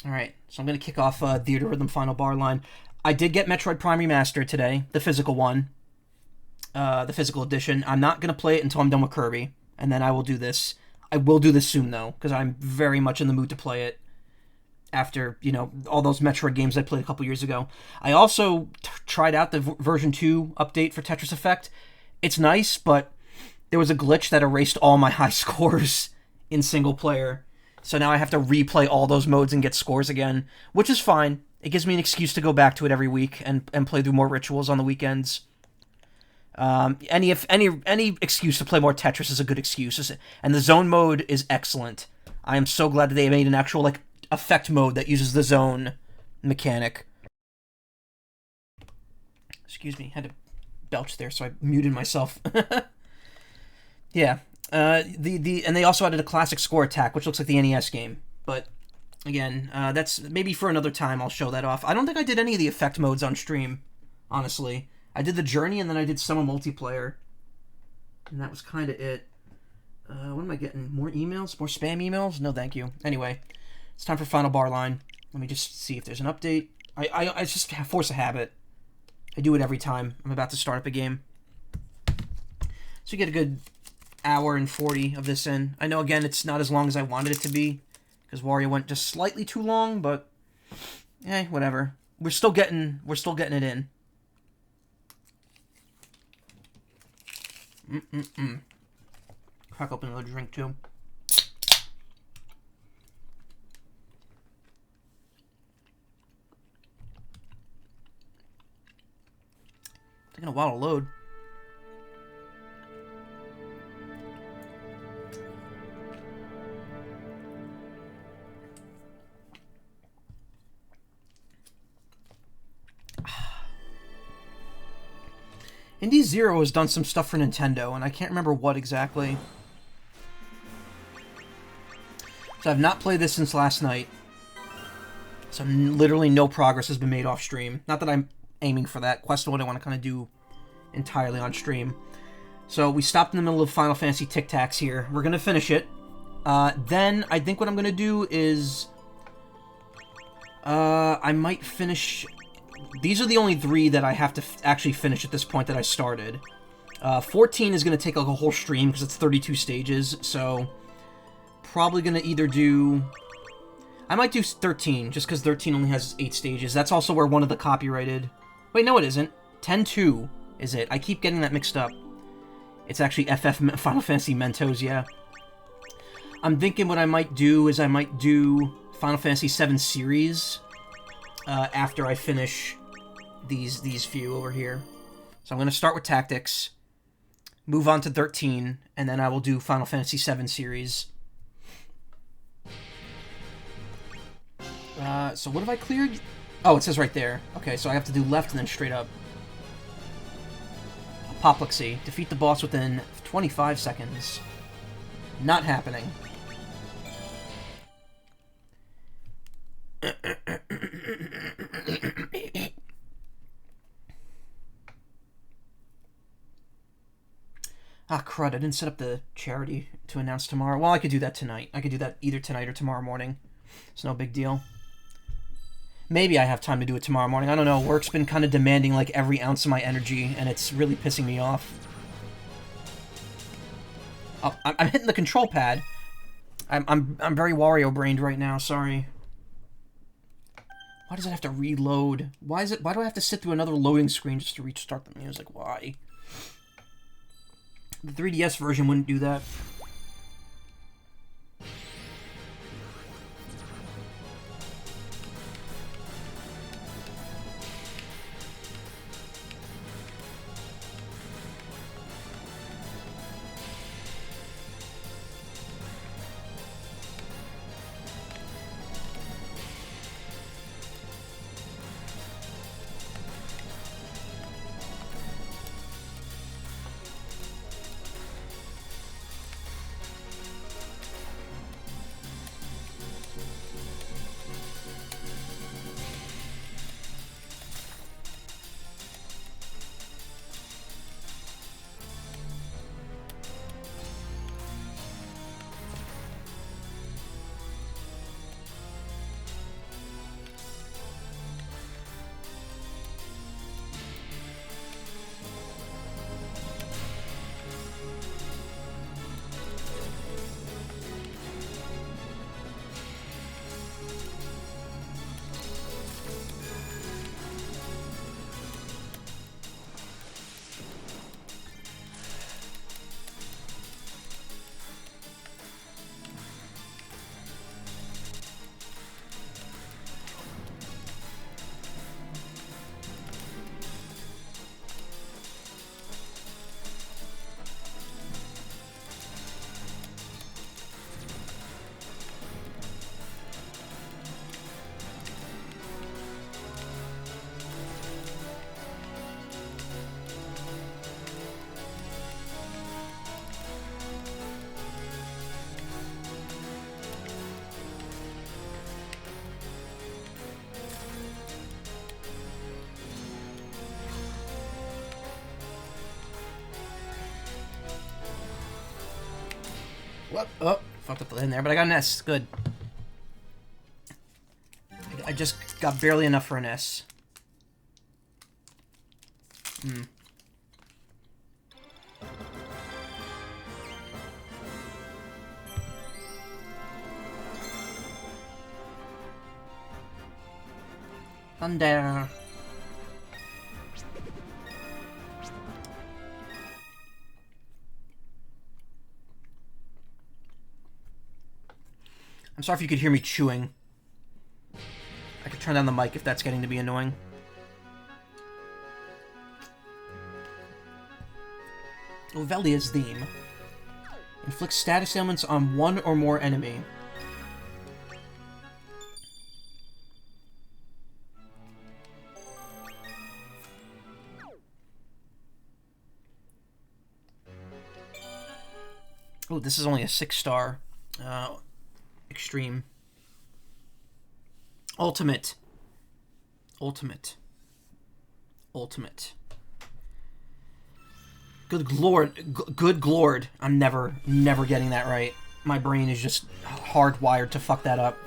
Alright, so I'm going to kick off Theatrhythm Final Bar Line. I did get Metroid Prime Remastered today, the physical one, the physical edition. I'm not going to play it until I'm done with Kirby, and then I will do this. I will do this soon, though, because I'm very much in the mood to play it after, all those Metroid games I played a couple years ago. I also tried out the version 2 update for Tetris Effect. It's nice, but there was a glitch that erased all my high scores in single player. So now I have to replay all those modes and get scores again, which is fine. It gives me an excuse to go back to it every week and play through more rituals on the weekends. Any excuse to play more Tetris is a good excuse, and the zone mode is excellent. I am so glad that they made an actual effect mode that uses the zone mechanic. Excuse me, had to belch there, so I muted myself. Yeah. And they also added a classic score attack, which looks like the NES game. But again, that's maybe for another time. I'll show that off. I don't think I did any of the effect modes on stream, honestly. I did the journey, and then I did some multiplayer, and that was kind of it. What am I getting? More emails? More spam emails? No, thank you. Anyway, it's time for Final Bar Line. Let me just see if there's an update. I just force a habit. I do it every time I'm about to start up a game. So you get a good hour and 40 of this in. I know, again, it's not as long as I wanted it to be, because Wario went just slightly too long, but whatever. We're still getting it in. Crack open another drink too. Taking a while to load. Indie Zero has done some stuff for Nintendo, and I can't remember what exactly. So I've not played this since last night. So literally no progress has been made off stream. Not that I'm aiming for that. Quest is what I want to kind of do entirely on stream. So we stopped in the middle of Final Fantasy Tic Tacs here. We're going to finish it. Then I think what I'm going to do is... I might finish... These are the only 3 that I have to actually finish at this point that I started. 14 is going to take a whole stream because it's 32 stages, so probably going to either do... I might do 13, just because 13 only has 8 stages. That's also where one of the copyrighted... Wait, no it isn't. 10-2 is it. I keep getting that mixed up. It's actually FF Final Fantasy Mentos, yeah. I'm thinking what I might do is I might do Final Fantasy VII Series after I finish these few over here. So I'm going to start with Tactics, move on to 13, and then I will do Final Fantasy VII Series. So what have I cleared? Oh, it says right there. Okay, so I have to do left and then straight up. Apoplexy. Defeat the boss within 25 seconds. Not happening. Ah, crud, I didn't set up the charity to announce tomorrow. Well, I could do that tonight. I could do that either tonight or tomorrow morning. It's no big deal. Maybe I have time to do it tomorrow morning. I don't know. Work's been kind of demanding like every ounce of my energy, and it's really pissing me off. Oh, I'm hitting the control pad. I'm very Wario-brained right now. Sorry. Why does it have to reload? Why do I have to sit through another loading screen just to restart the music? Why? The 3DS version wouldn't do that. What? Oh, fucked up the lane there, but I got an S. Good. I just got barely enough for an S. Hmm. Thunder. I'm sorry if you could hear me chewing. I could turn down the mic if that's getting to be annoying. Ovelia's theme. Inflicts status ailments on one or more enemy. Oh, this is only a 6-star. Extreme. Ultimate. Ultimate. Ultimate. Good lord. Good lord. I'm never getting that right. My brain is just hardwired to fuck that up.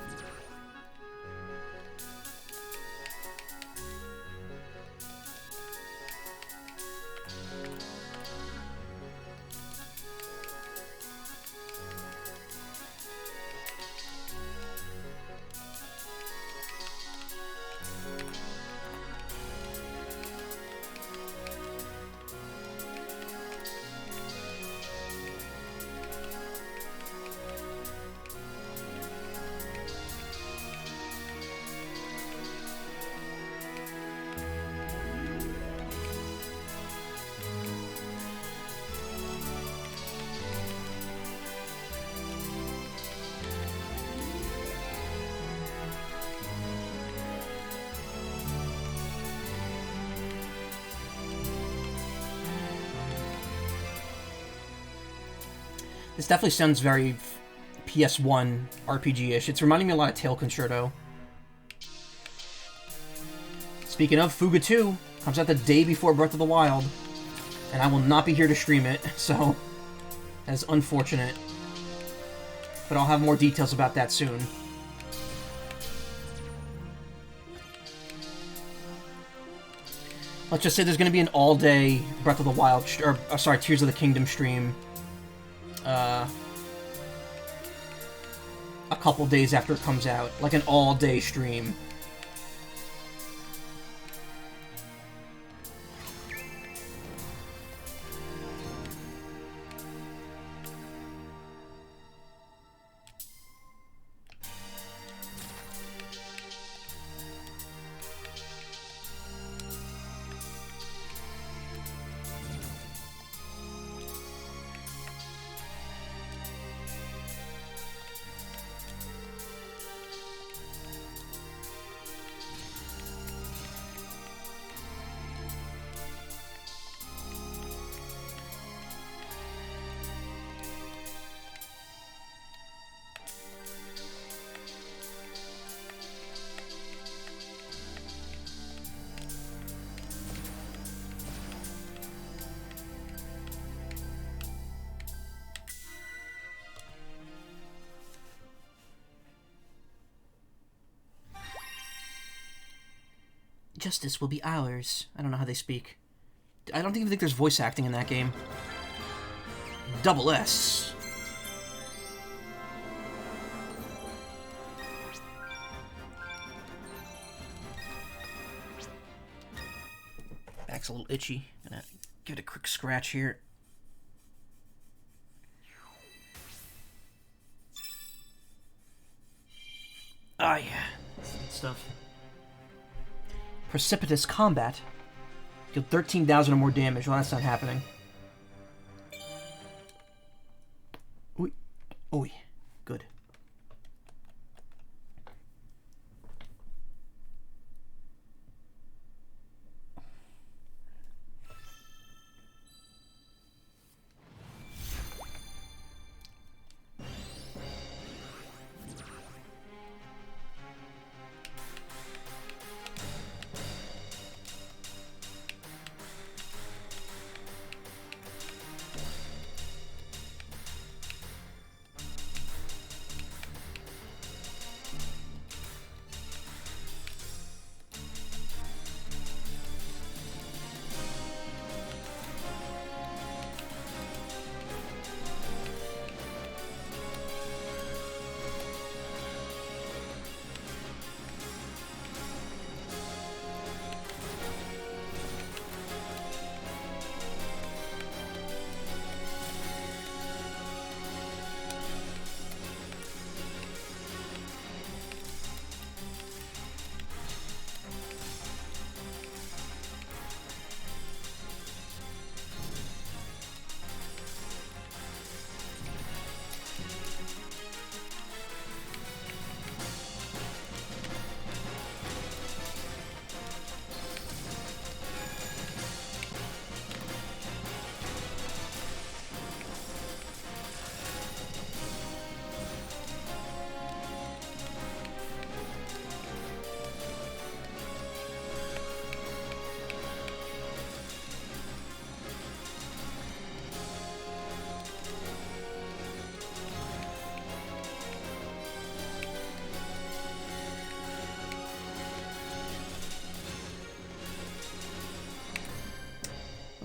This definitely sounds very PS1 RPG-ish. It's reminding me a lot of Tail Concerto. Speaking of, Fuga 2 comes out the day before Breath of the Wild, and I will not be here to stream it, so that's unfortunate. But I'll have more details about that soon. Let's just say there's going to be an all-day Breath of the Wild, or sorry, Tears of the Kingdom stream. A couple days after it comes out. Like an all-day stream. Justice will be ours. I don't know how they speak. I don't even think there's voice acting in that game. Double S. Back's a little itchy. Gonna give it a quick scratch here. Ah, yeah. That's good stuff. Precipitous combat. Deal 13,000 or more damage. Well, that's not happening. Oi. Oi. Good.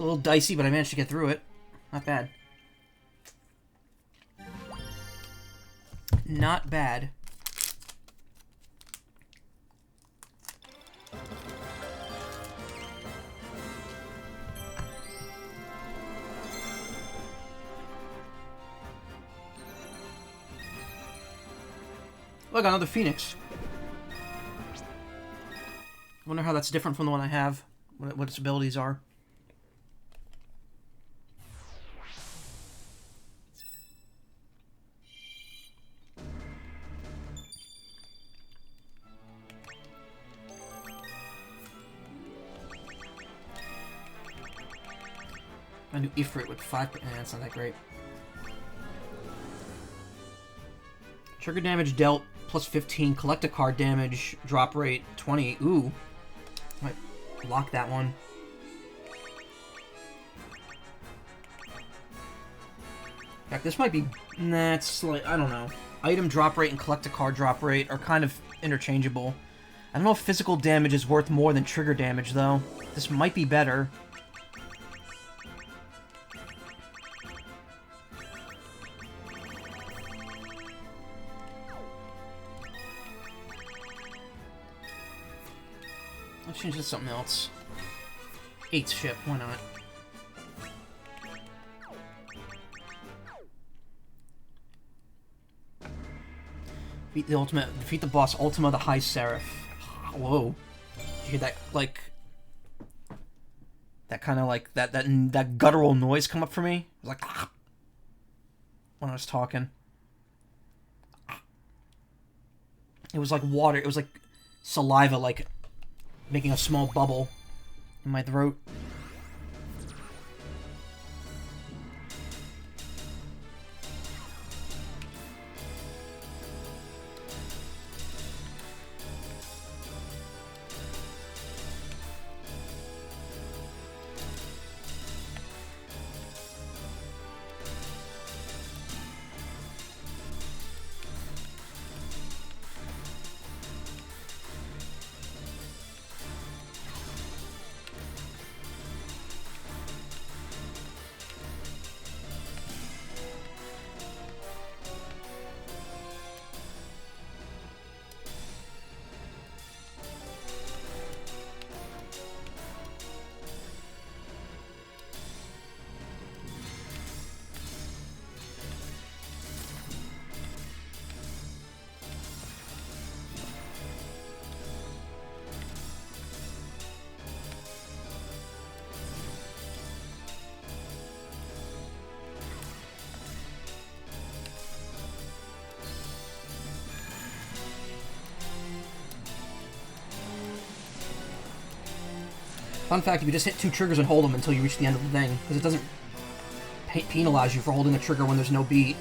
A little dicey, but I managed to get through it. Not bad. Not bad. Look, another Phoenix. I wonder how that's different from the one I have. What its abilities are. My new Ifrit with 5... that's not that great. Trigger damage dealt plus 15. Collect a card damage. Drop rate 20. Ooh. Might lock that one. In fact, this might be... nah, it's like... I don't know. Item drop rate and collect a card drop rate are kind of interchangeable. I don't know if physical damage is worth more than trigger damage, though. This might be better. Let's change to something else. 8th ship, why not? Defeat the boss Ultima the High Seraph. Whoa. Did you hear that, like... that kind of, like, that guttural noise come up for me? It was like... when I was talking. It was like water. It was like saliva, like... making a small bubble in my throat. Fun fact, if you just hit 2 triggers and hold them until you reach the end of the thing, because it doesn't penalize you for holding a trigger when there's no beat.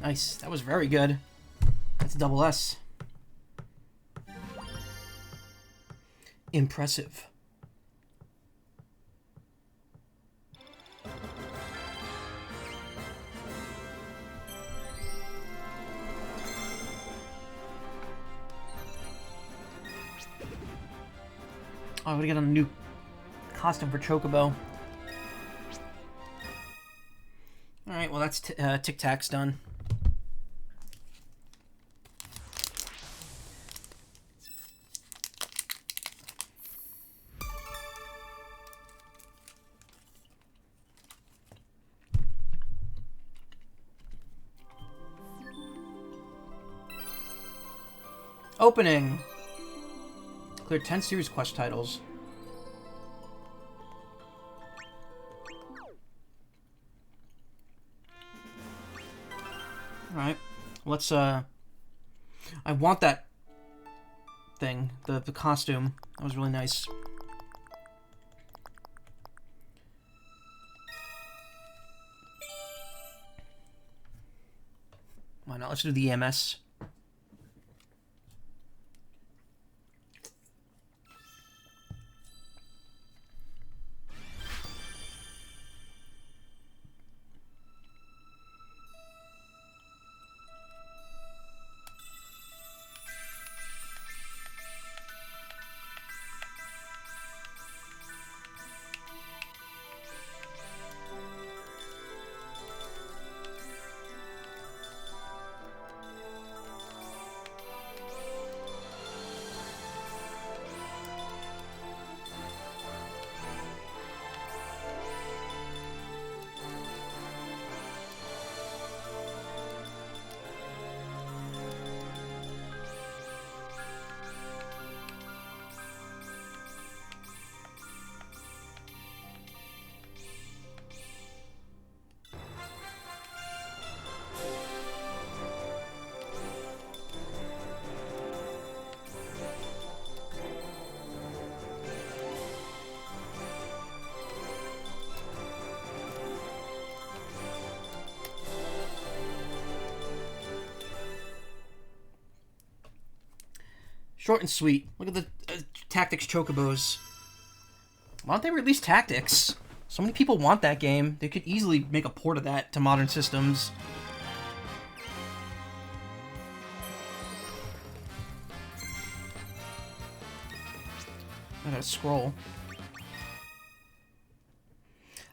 Nice. That was very good. That's a double S. Impressive. Oh, I gotta get a new costume for Chocobo. Alright, well that's Tic Tac's done. Opening! Clear 10 series quest titles. Alright. Let's, I want that thing. The costume. That was really nice. Why not? Let's do the EMS. Short and sweet. Look at the Tactics Chocobos. Why don't they release Tactics? So many people want that game. They could easily make a port of that to modern systems. I gotta scroll.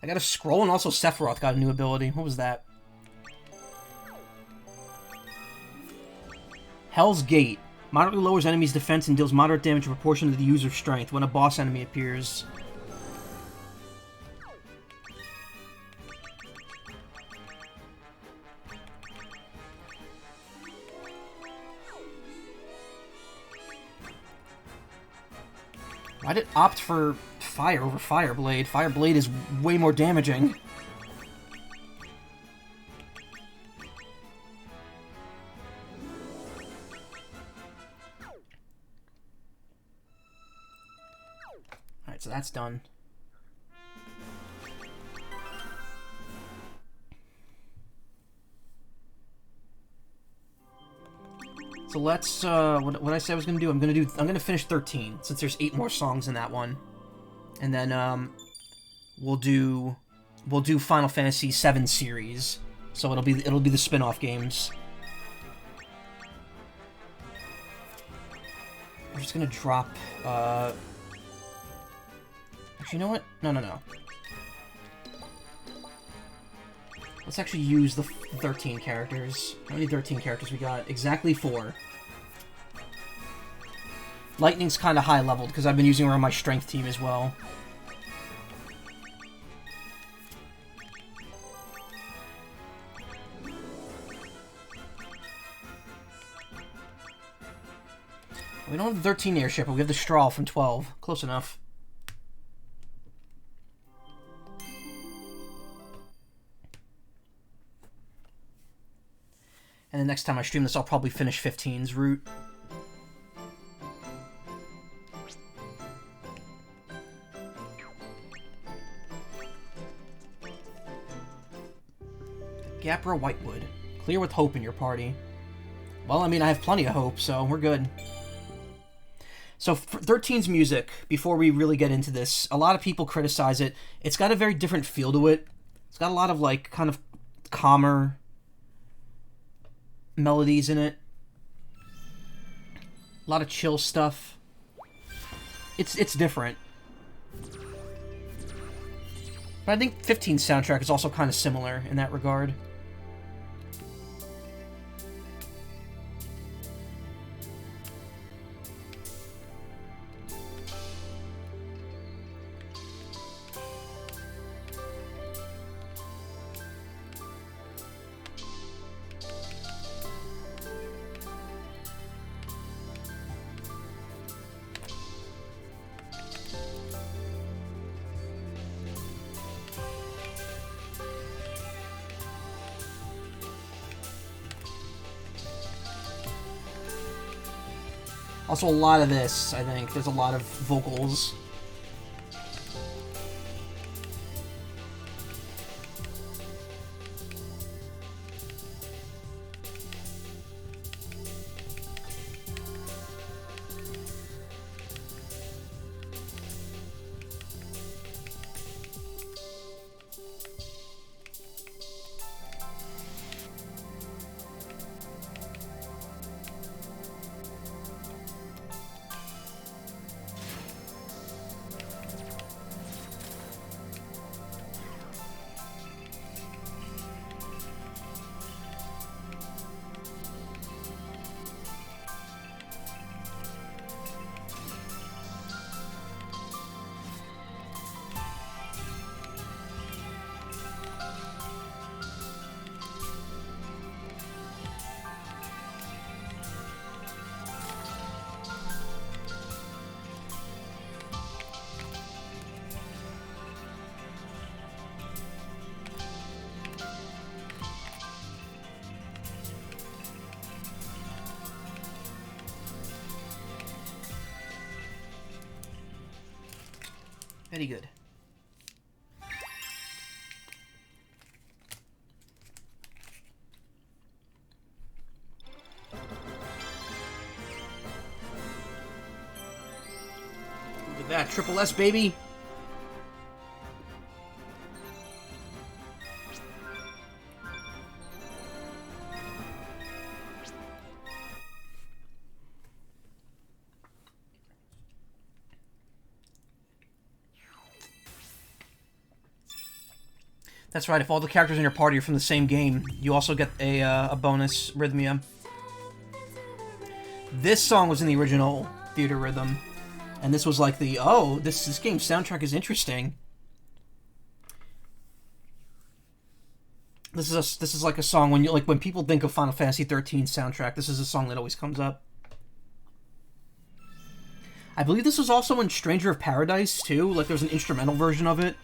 I gotta scroll, and also Sephiroth got a new ability. What was that? Hell's Gate. Moderately lowers enemies' defense and deals moderate damage in proportion to the user's strength when a boss enemy appears. Why did it opt for fire over Fireblade? Fireblade is way more damaging. Alright, so that's done. So let's, what I said I was gonna do, I'm gonna finish 13, since there's 8 more songs in that one. And then, we'll do Final Fantasy VII series. So it'll be the spin-off games. I'm just gonna drop, actually, you know what? No. Let's actually use the 13 characters. How many 13 characters we got? Exactly 4. Lightning's kind of high leveled because I've been using her on my strength team as well. We don't have the 13 airship, but we have the Strahl from 12. Close enough. And the next time I stream this, I'll probably finish 15's route. Gapra Whitewood. Clear with hope in your party. Well, I mean, I have plenty of hope, so we're good. So, 13's music, before we really get into this, a lot of people criticize it. It's got a very different feel to it. It's got a lot of, like, kind of calmer melodies in it. A lot of chill stuff. It's different. But I think 15's soundtrack is also kind of similar in that regard. Also, a lot of this, I think, there's a lot of vocals. Very good. Look at that, triple S, baby. That's right, if all the characters in your party are from the same game, you also get a bonus Rhythmia. This song was in the original Theatrhythm, and this was like the, oh, this game's soundtrack is interesting. This is like a song when people think of Final Fantasy 13 soundtrack, this is a song that always comes up. I believe this was also in Stranger of Paradise too, like there's an instrumental version of it.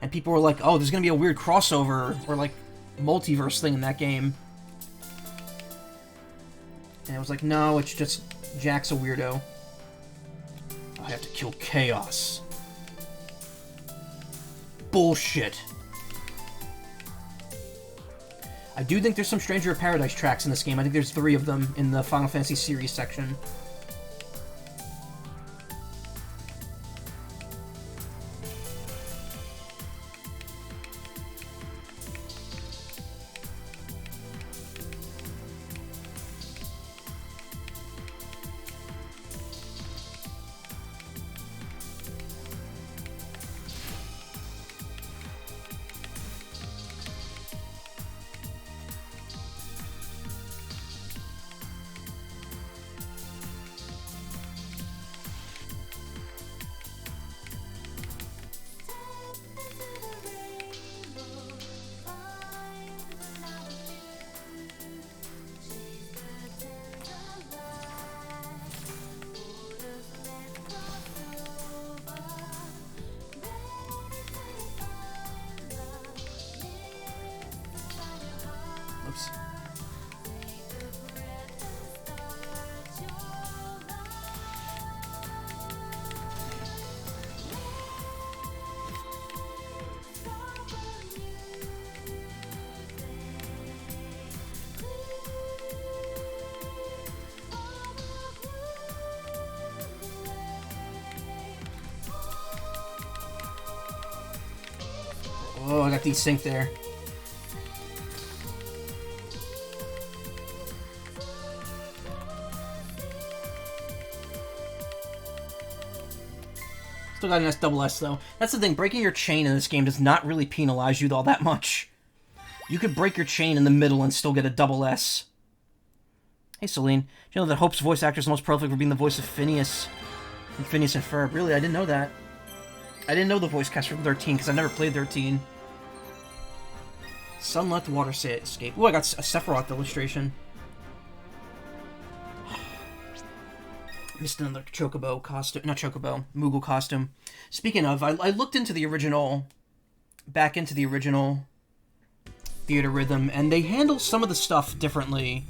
And people were like, oh, there's gonna be a weird crossover or like multiverse thing in that game. And I was like, no, it's just Jack's a weirdo. I have to kill Chaos. Bullshit. I do think there's some Stranger of Paradise tracks in this game. I think there's 3 of them in the Final Fantasy series section. Oh, I got desync there. Still got an S double S though. That's the thing, breaking your chain in this game does not really penalize you all that much. You could break your chain in the middle and still get a double S. Hey Celine, do you know that Hope's voice actor is most prolific for being the voice of Phineas in Phineas and Ferb? Really? I didn't know that. I didn't know the voice cast for 13 because I never played 13. Sunlit Water Escape. Oh, I got a Sephiroth illustration. Missed another Chocobo costume. Not Chocobo. Moogle costume. Speaking of, I looked into the original... Back into the original Theatrhythm, and they handle some of the stuff differently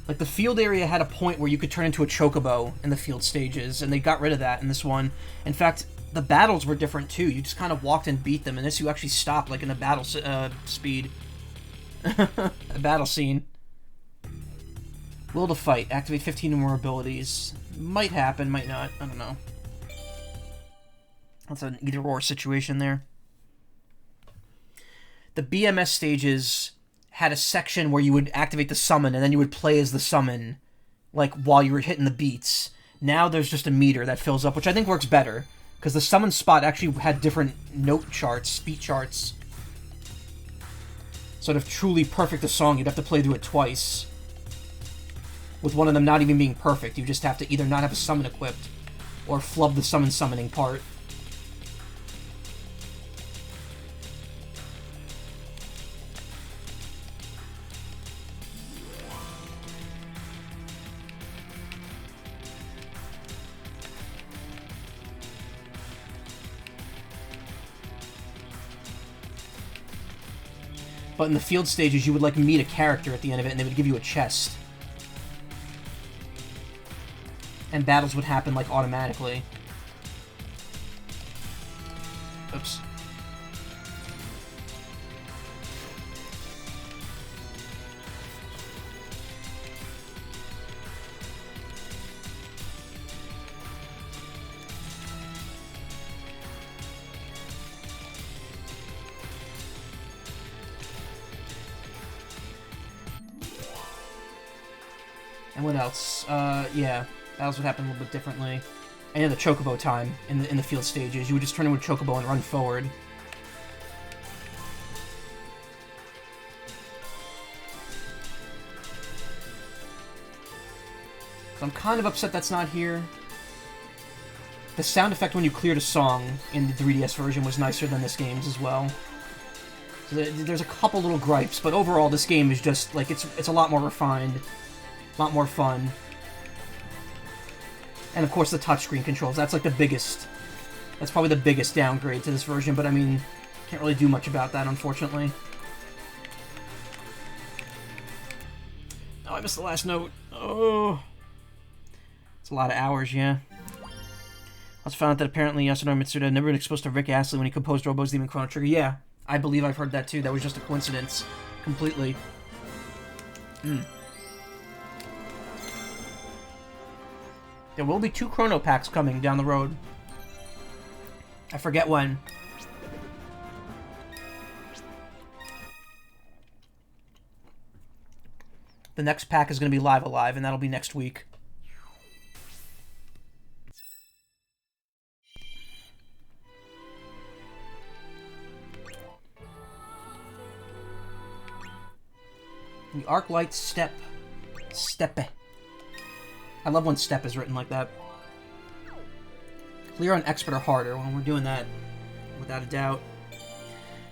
Like, the field area had a point where you could turn into a chocobo in the field stages, and they got rid of that in this one. In fact, the battles were different, too. You just kind of walked and beat them, and this you actually stopped, like in a battle speed. A battle scene. Will to fight. Activate 15 or more abilities. Might happen, might not. I don't know. That's an either-or situation there. The BMS stages had a section where you would activate the summon, and then you would play as the summon, like, while you were hitting the beats. Now there's just a meter that fills up, which I think works better, because the summon spot actually had different note charts, beat charts. So to truly perfect a song, you'd have to play through it twice. With one of them not even being perfect, you just have to either not have a summon equipped, or flub the summoning part. But in the field stages, you would, like, meet a character at the end of it, and they would give you a chest. And battles would happen, like, automatically. Oops. And what else? Yeah, battles would happen a little bit differently. And yeah, the chocobo time in the field stages. You would just turn into a chocobo and run forward. So I'm kind of upset that's not here. The sound effect when you cleared a song in the 3DS version was nicer than this game's as well. So there's a couple little gripes, but overall this game is just, like, it's a lot more refined. A lot more fun. And of course the touchscreen controls. That's like the biggest... That's probably the biggest downgrade to this version, but I mean, can't really do much about that, unfortunately. Oh, I missed the last note. Oh. It's a lot of hours, yeah. I also found out that apparently Yasunori Mitsuda had never been exposed to Rick Astley when he composed Robo's Theme and Chrono Trigger. Yeah, I believe I've heard that too. That was just a coincidence. Completely. There will be 2 Chrono Packs coming down the road. I forget when. The next pack is going to be Live Alive, and that'll be next week. The Arclight Steppe. I love when step is written like that. Clear on expert or harder. Well, we're doing that without a doubt.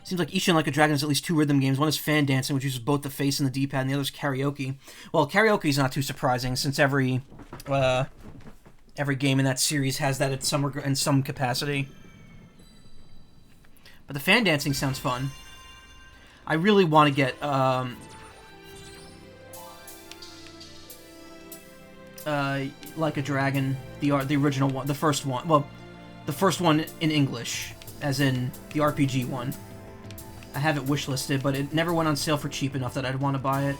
Seems like Ishin Like a Dragon has at least 2 rhythm games. One is Fan Dancing, which uses both the face and the D-pad, and the other is Karaoke. Well, Karaoke is not too surprising, since every game in that series has that in some capacity. But the Fan Dancing sounds fun. I really want to get Like a Dragon, the original one, the first one. Well, the first one in English, as in the RPG one. I have it wishlisted, but it never went on sale for cheap enough that I'd want to buy it.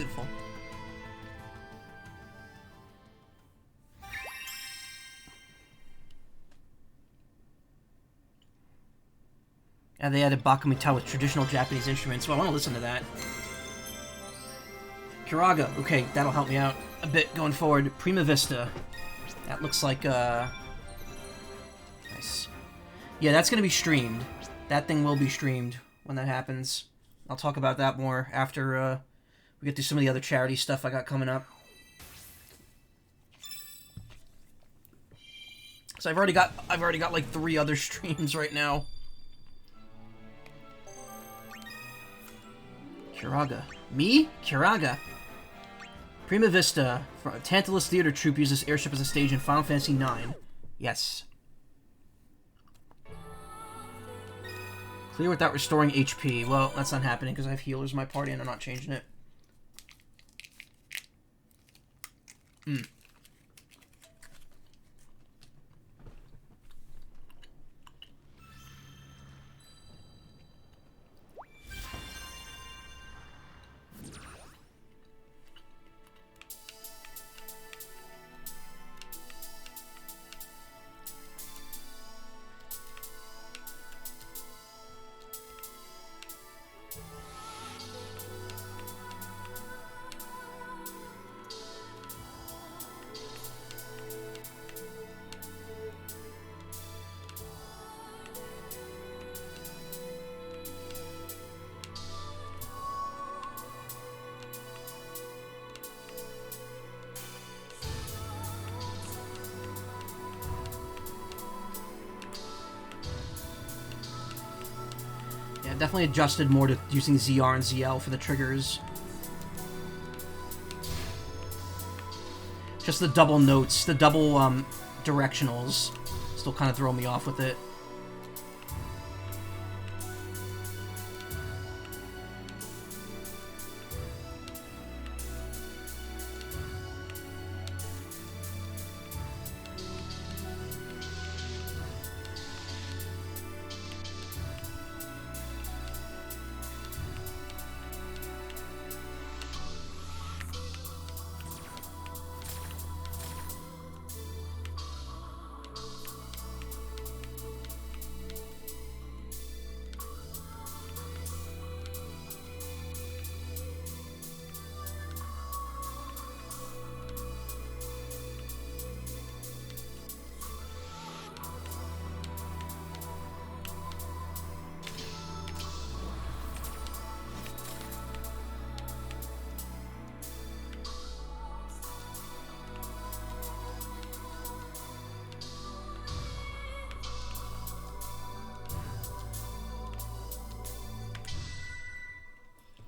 painful. And they added Bakumita with traditional Japanese instruments, so I want to listen to that. Kiraga. Okay, that'll help me out a bit going forward. Prima Vista. That looks like, nice. Yeah, that's going to be streamed. That thing will be streamed when that happens. I'll talk about that more after, we get through some of the other charity stuff I got coming up. So I've already got like 3 other streams right now. Kiraga. Me? Kiraga. Prima Vista. Tantalus Theater Troupe uses airship as a stage in Final Fantasy IX. Yes. Clear without restoring HP. Well, that's not happening because I have healers in my party and I'm not changing it. Definitely adjusted more to using ZR and ZL for the triggers. Just the double notes, the double directionals still kind of throw me off with it.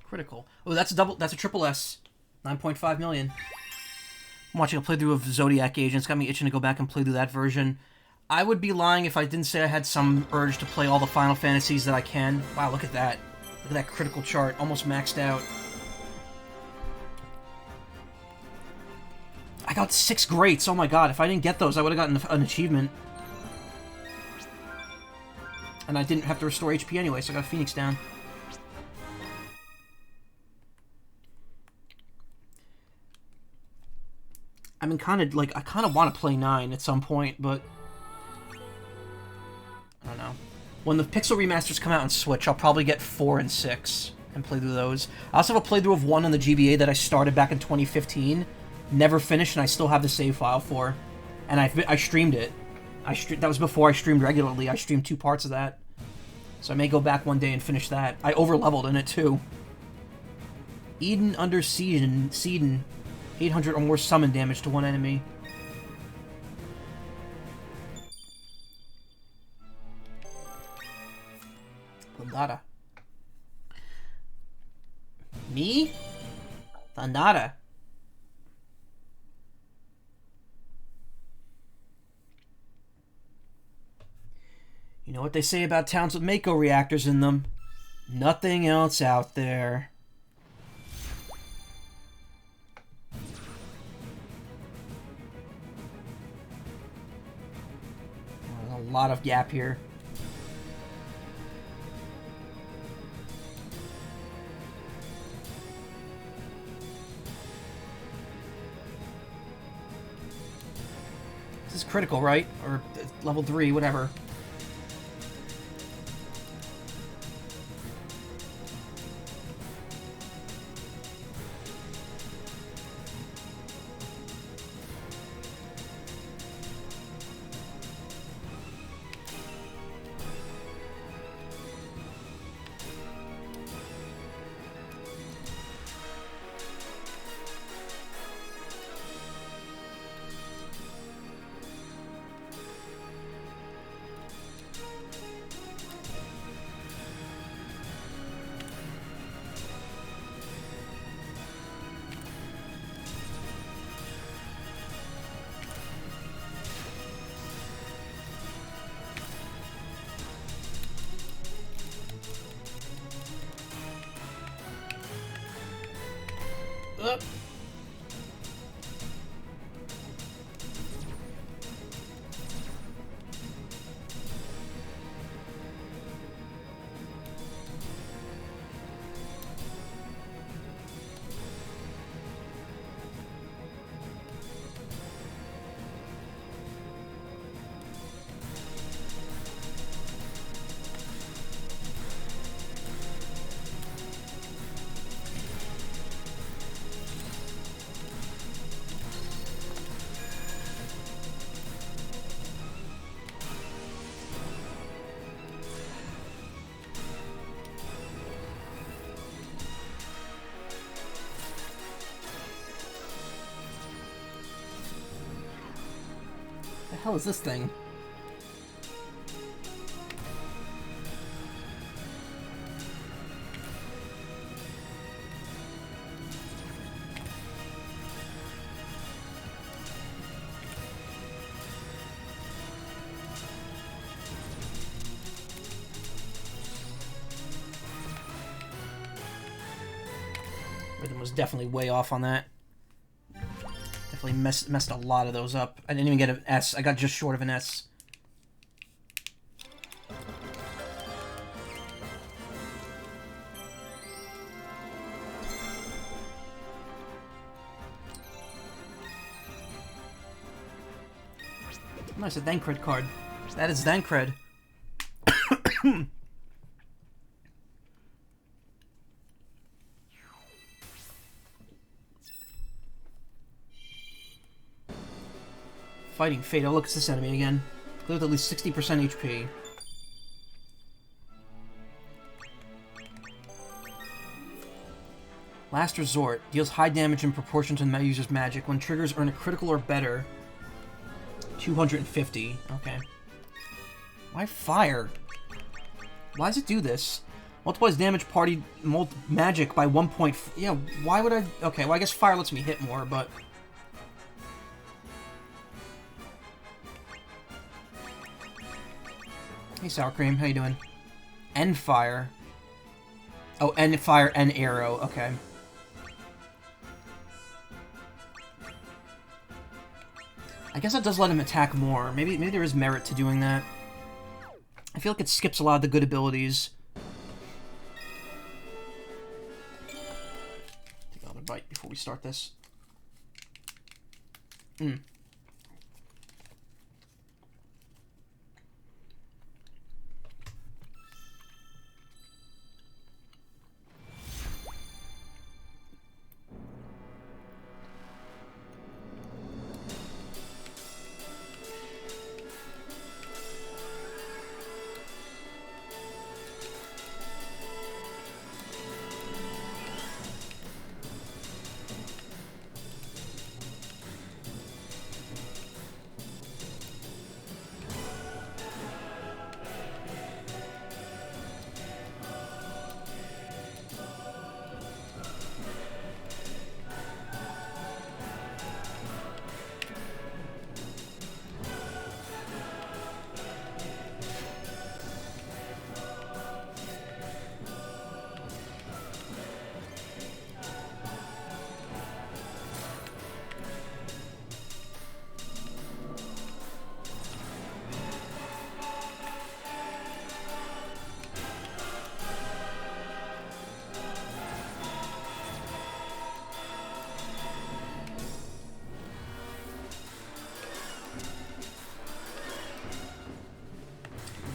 Critical. Oh, that's a triple S. 9.5 million. I'm watching a playthrough of Zodiac Age, and it's got me itching to go back and play through that version. I would be lying if I didn't say I had some urge to play all the Final Fantasies that I can. Wow, look at that. Look at that critical chart. Almost maxed out. I got 6 greats. Oh my god, if I didn't get those, I would have gotten an achievement. And I didn't have to restore HP anyway, so I got Phoenix down. I mean, I kind of want to play 9 at some point, but I don't know. When the Pixel remasters come out on Switch, I'll probably get 4 and 6 and play through those. I also have a playthrough of 1 on the GBA that I started back in 2015, never finished, and I still have the save file for. And I streamed it. That was before I streamed regularly. I streamed 2 parts of that. So I may go back one day and finish that. I over-leveled in it, too. Eden under Seeden. 800 or more summon damage to one enemy. Thundara. Me? Thundara. You know what they say about towns with Mako reactors in them? Nothing else out there. There's a lot of gap here. This is critical, right? Or level 3, whatever. Up. The hell is this thing? Rhythm was definitely way off on that. Definitely messed a lot of those up. I didn't even get an S. I got just short of an S. Nice, a Thancred card. That is Thancred. Fighting Fate. Oh, look, it's this enemy again. Clear with at least 60% HP. Last Resort. Deals high damage in proportion to the user's magic. When triggers earn a critical or better. 250. Okay. Why fire? Why does it do this? Multiplies damage party magic by 1 point. Yeah, why would I... Okay, well, I guess fire lets me hit more, but... Hey, Sour Cream, how you doing? End fire. Oh, end fire and arrow. Okay. I guess that does let him attack more. Maybe there is merit to doing that. I feel like it skips a lot of the good abilities. Take another bite before we start this.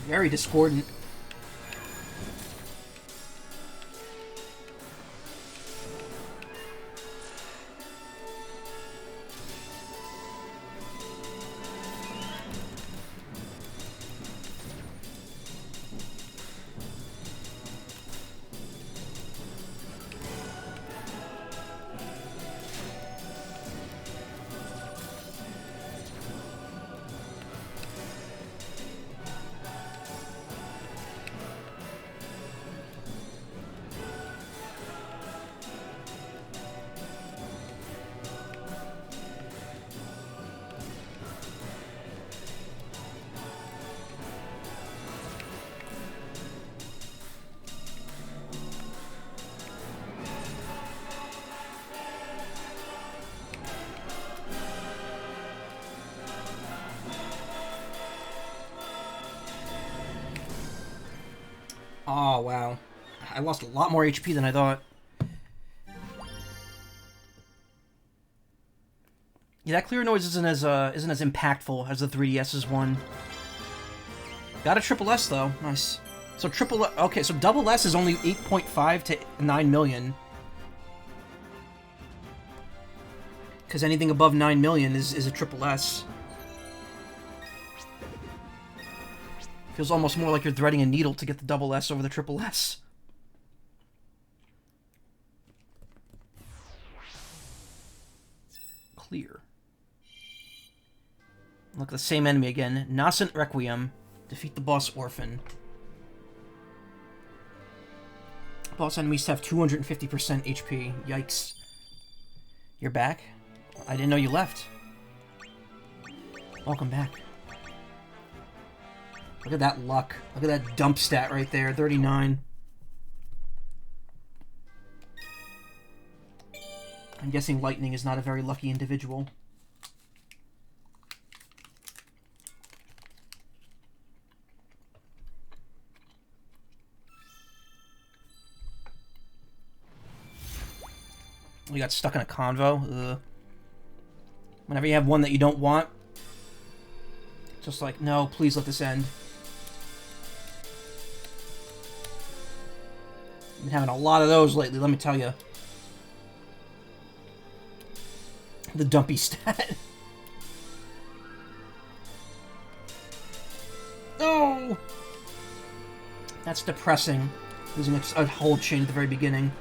Very discordant. Oh, wow. I lost a lot more HP than I thought. Yeah, that clear noise isn't as impactful as the 3DS's one. Got a triple S though. Nice. So okay, so double S is only 8.5 to 9 million. Because anything above 9 million is a triple S. Feels almost more like you're threading a needle to get the double S over the triple S. Clear. Look, the same enemy again. Nascent Requiem. Defeat the boss Orphan. Boss enemies have 250% HP. Yikes. You're back? I didn't know you left. Welcome back. Look at that luck. Look at that dump stat right there. 39. I'm guessing Lightning is not a very lucky individual. You got stuck in a convo. Ugh. Whenever you have one that you don't want, just like, no, please let this end. I've been having a lot of those lately, let me tell you. The dumpy stat. No! That's depressing. Losing a hold chain at the very beginning.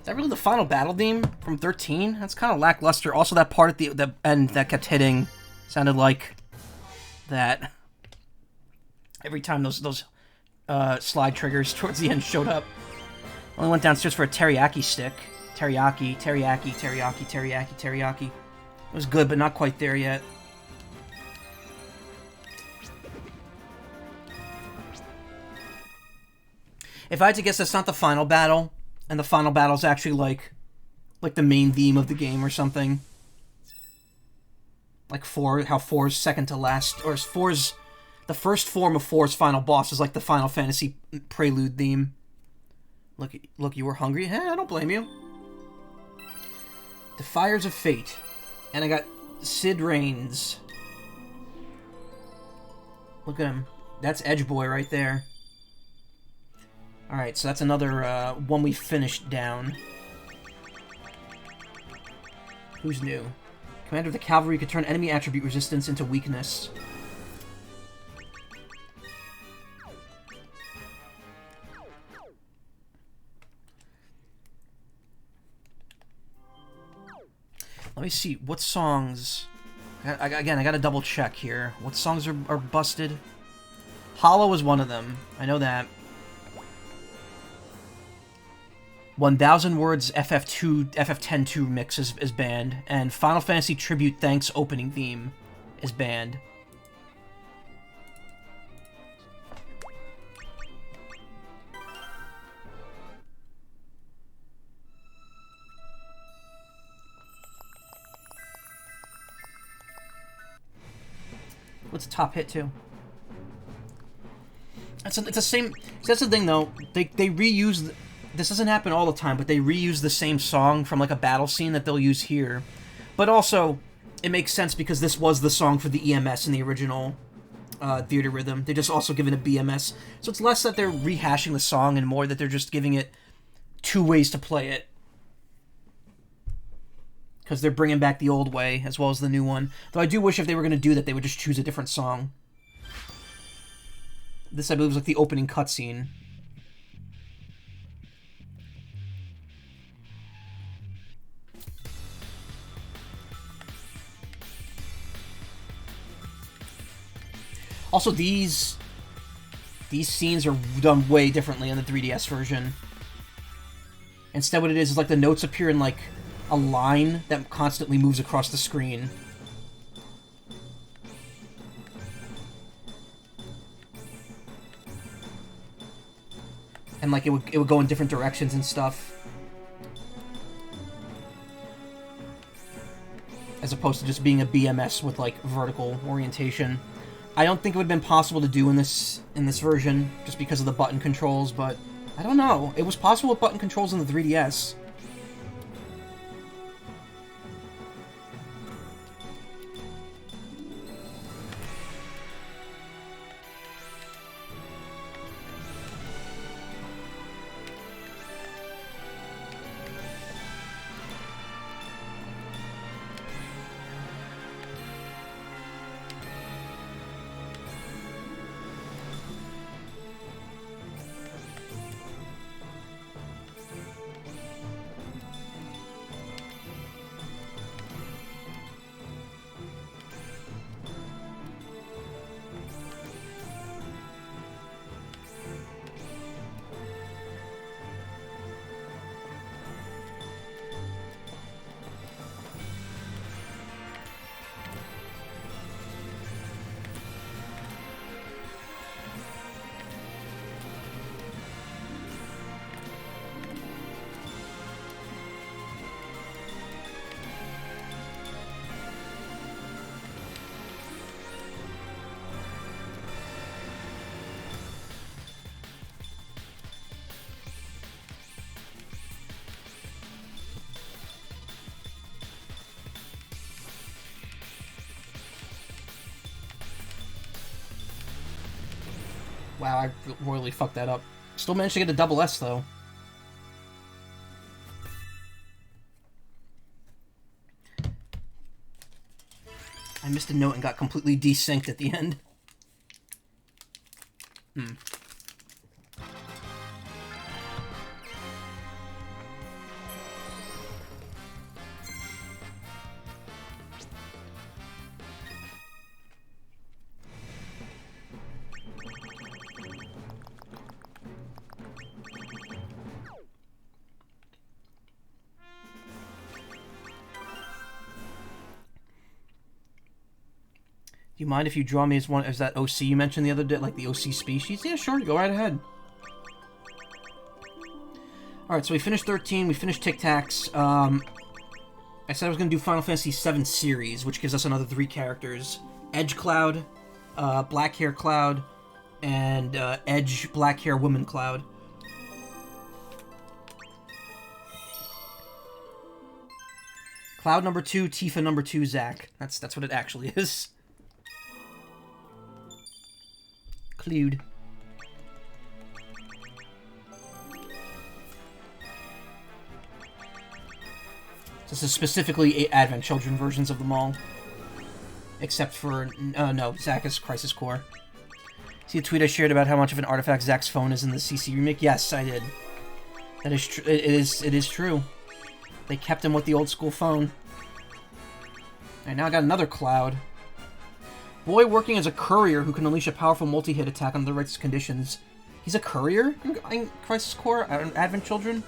that really the final battle theme from 13? That's kind of lackluster. Also, that part at the end that kept hitting sounded like that. Every time those slide triggers towards the end showed up. Only went downstairs for a teriyaki stick. Teriyaki, teriyaki, teriyaki, teriyaki, teriyaki. It was good, but not quite there yet. If I had to guess, that's not the final battle, and the final battle's actually like the main theme of the game or something. Like how 4's second to last, or 4's the first form of 4's final boss is like the Final Fantasy prelude theme. Look, you were hungry? I don't blame you. Defiers of Fate. And I got Sid Reigns. Look at him. That's Edge Boy right there. Alright, so that's another one we finished down. Who's new? Commander of the Cavalry could turn enemy attribute resistance into weakness. Let me see, what songs... Again, I gotta double check here. What songs are busted? Hollow is one of them. I know that. 1000 Words FF10-2 mix is banned. And Final Fantasy Tribute Thanks opening theme is banned. What's the top hit too? It's the same. That's the thing though. They reuse. This doesn't happen all the time, but they reuse the same song from like a battle scene that they'll use here. But also, it makes sense because this was the song for the EMS in the original Theatrhythm. They just also given it BMS, so it's less that they're rehashing the song and more that they're just giving it two ways to play it. Because they're bringing back the old way, as well as the new one. Though I do wish if they were going to do that, they would just choose a different song. This, I believe, was like the opening cutscene. Also, these scenes are done way differently in the 3DS version. Instead, what it is like the notes appear in, like, a line that constantly moves across the screen. And like it would go in different directions and stuff. As opposed to just being a BMS with like vertical orientation. I don't think it would have been possible to do in this version just because of the button controls, but I don't know. It was possible with button controls in the 3DS. Wow, I royally fucked that up. Still managed to get a double S, though. I missed a note and got completely desynced at the end. you mind if you draw me as that OC you mentioned the other day, like the OC species? Yeah, sure, go right ahead. Alright, so we finished 13, we finished Tic Tacs. I said I was going to do Final Fantasy VII Series, which gives us another 3 characters. Edge Cloud, Black Hair Cloud, and Edge Black Hair Woman Cloud. Cloud number 2, Tifa number 2, Zack. That's what it actually is. Cloud. This is specifically Advent Children versions of them all. Except for... no, Zack is Crisis Core. See a tweet I shared about how much of an artifact Zack's phone is in the CC remake? Yes, I did. That is true. It is true. They kept him with the old school phone. Alright, now I got another Cloud. Boy working as a courier who can unleash a powerful multi-hit attack under the right conditions. He's a courier in Crisis Core? Advent Children?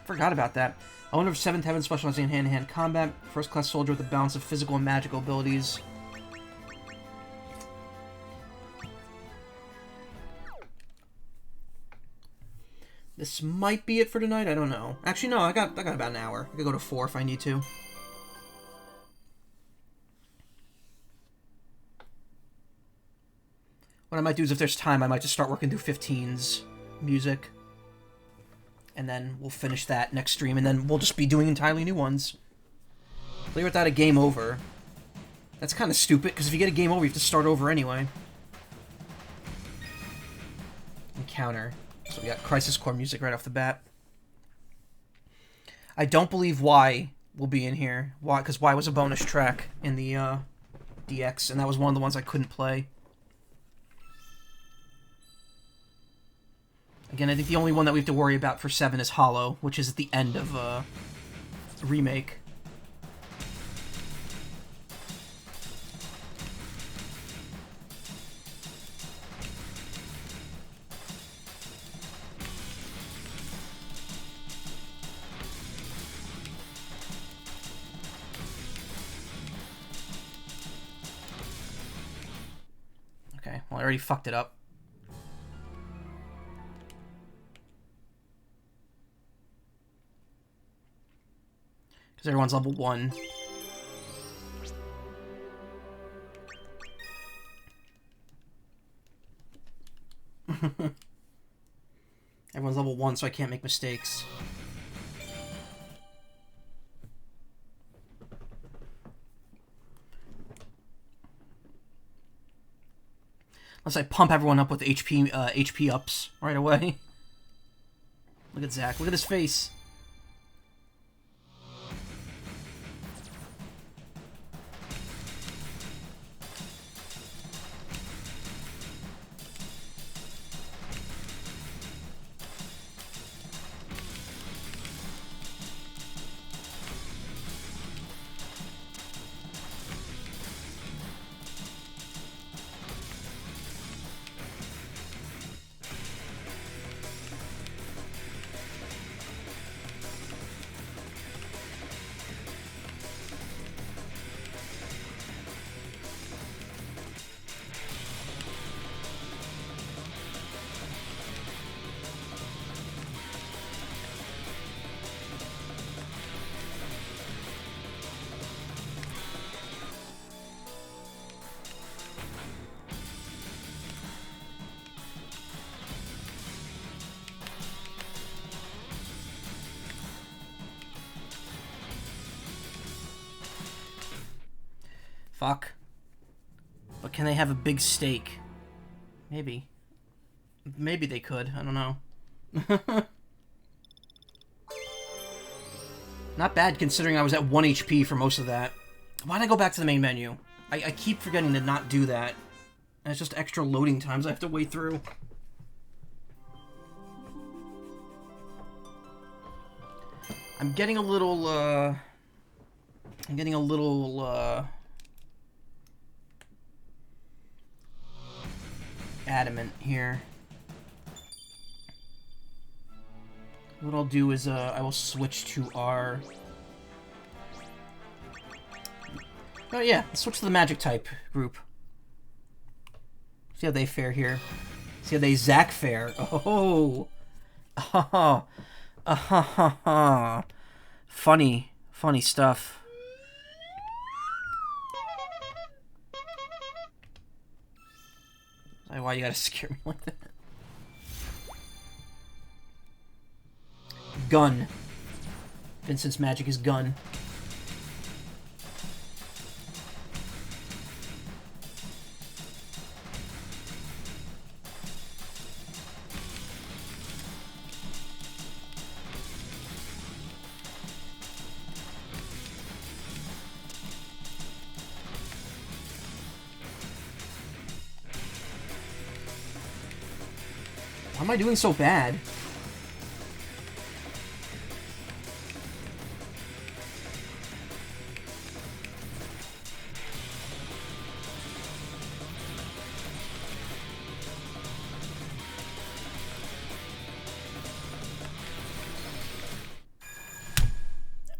Forgot about that. Owner of 7th Heaven, specializing in hand-to-hand combat. First-class soldier with a balance of physical and magical abilities. This might be it for tonight, I don't know. Actually, no, I got about an hour. I could go to 4 if I need to. What I might do is, if there's time, I might just start working through 15's music. And then we'll finish that next stream, and then we'll just be doing entirely new ones. Play without a game over. That's kind of stupid, because if you get a game over, you have to start over anyway. Encounter. So we got Crisis Core music right off the bat. I don't believe Y will be in here. Y, because Y was a bonus track in the DX, and that was one of the ones I couldn't play. Again, I think the only one that we have to worry about for 7 is Hollow, which is at the end of the remake. Okay, well, I already fucked it up. Because everyone's level 1. Everyone's level 1, so I can't make mistakes. Unless I pump everyone up with HP ups right away. Look at Zack. Look at his face. Fuck. But can they have a big steak? Maybe. Maybe they could. I don't know. Not bad, considering I was at 1 HP for most of that. Why'd I go back to the main menu? I keep forgetting to not do that. And it's just extra loading times I have to wait through. I'm getting a little, adamant here. What I'll do is, I will switch to our... Oh yeah, switch to the magic type group. See how they fare here. See how they Zack fare. Oh. Oh. Funny. Funny stuff. Why you gotta scare me like that? Gun. Vincent's magic is gun. Why am I doing so bad?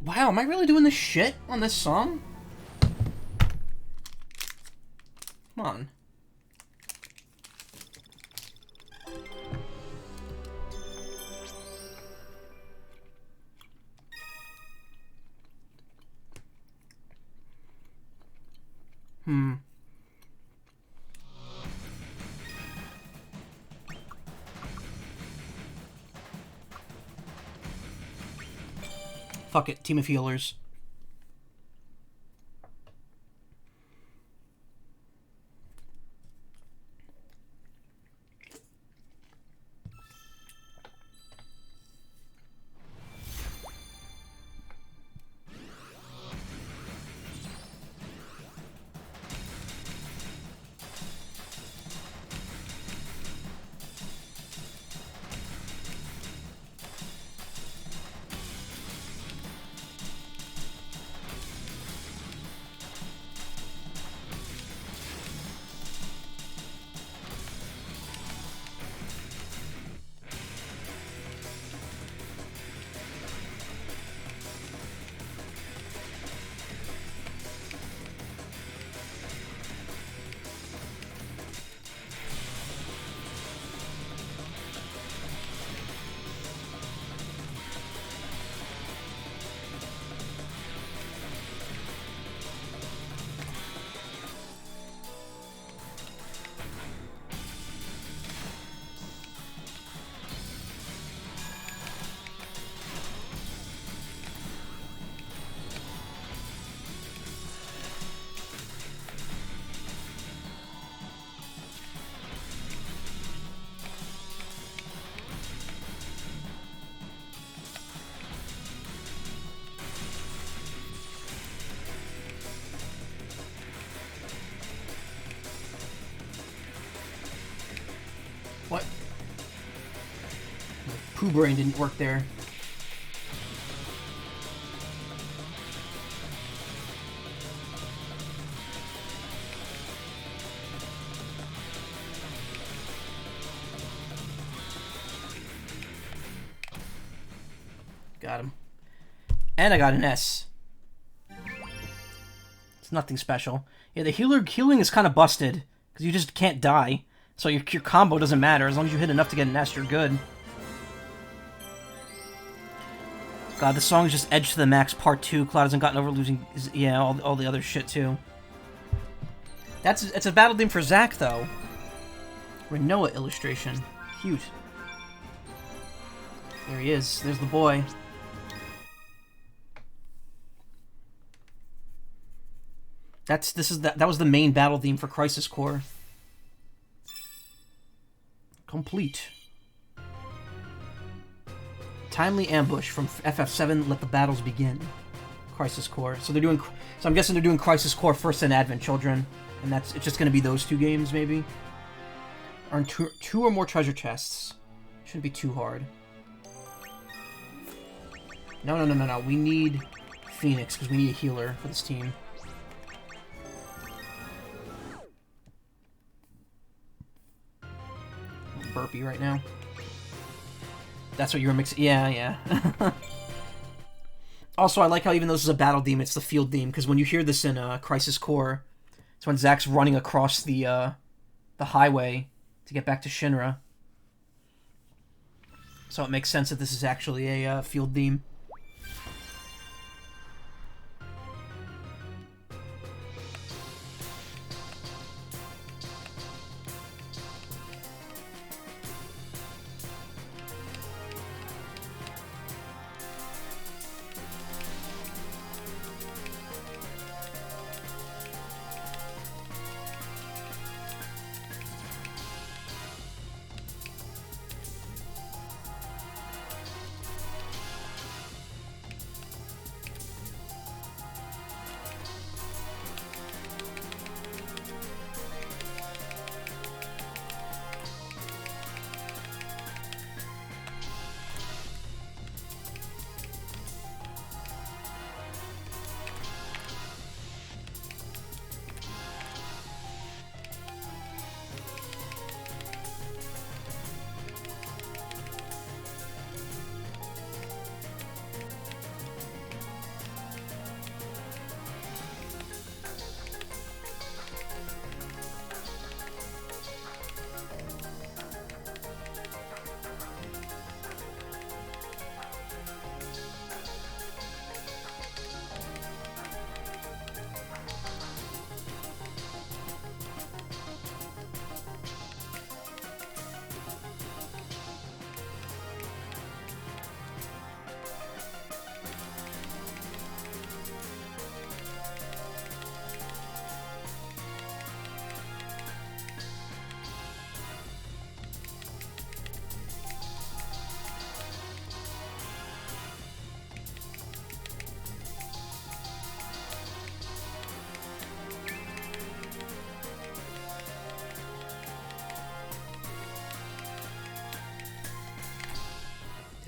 Wow, am I really doing this shit on this song? Come on. Fuck it, team of healers. What? Pooh Brain didn't work there. Got him. And I got an S. It's nothing special. Yeah, the healing is kind of busted, because you just can't die. So your combo doesn't matter. As long as you hit enough to get an S, you're good. God, this song is just Edge to the Max Part 2. Cloud hasn't gotten over losing... Yeah, all the other shit, too. It's a battle theme for Zack, though. Renoa illustration. Cute. There he is. There's the boy. That was the main battle theme for Crisis Core. Complete. Timely ambush from FF7. Let the battles begin. Crisis Core. So they're doing. So I'm guessing they're doing Crisis Core first and Advent Children, and it's just going to be those two games maybe. Earn two or more treasure chests. Shouldn't be too hard. No. We need Phoenix because we need a healer for this team. Burpee right now. That's what you were mixing. Yeah. Also, I like how even though this is a battle theme, it's the field theme, because when you hear this in Crisis Core, it's when Zack's running across the the highway to get back to Shinra. So it makes sense that this is actually a field theme.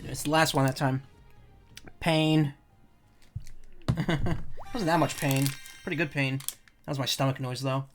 It's the last one that time. Pain. Wasn't that much pain. Pretty good pain. That was my stomach noise, though.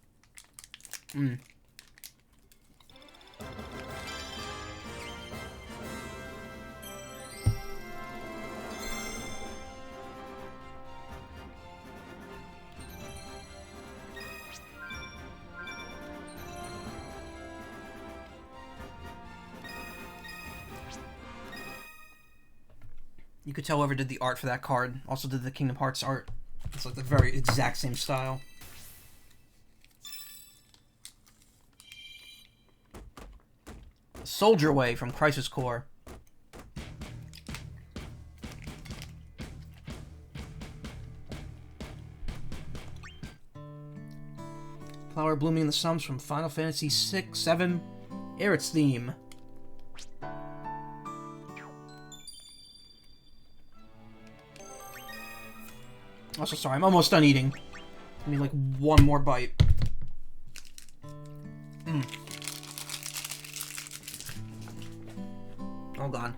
You could tell whoever did the art for that card also did the Kingdom Hearts art. It's like the very exact same style. Soldier Way from Crisis Core. Flower blooming in the slums from Final Fantasy 6, 7, Aerith's theme. Also, sorry, I'm almost done eating. Give me like one more bite. All gone.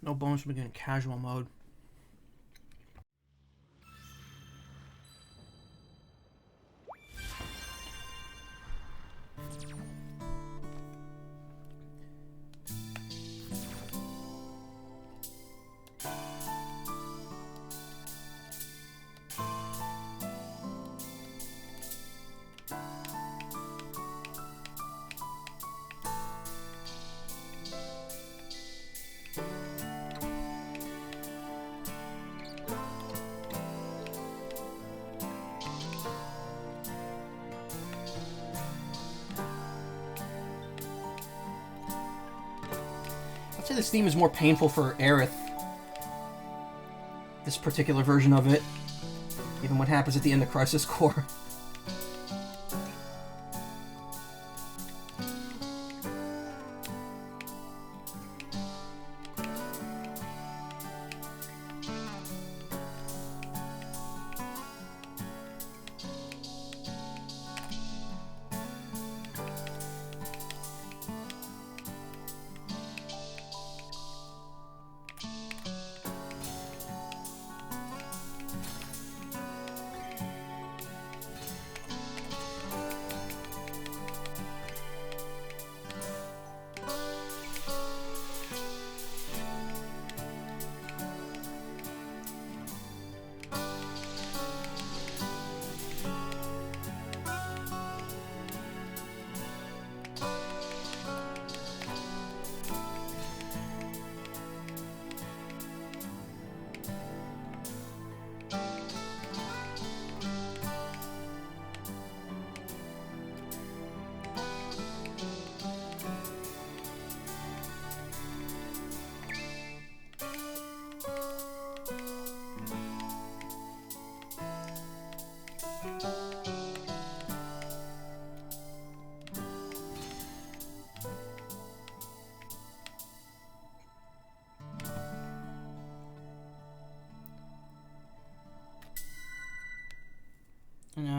No bonus for being in casual mode. I'd say this theme is more painful for Aerith. This particular version of it. Even what happens at the end of Crisis Core.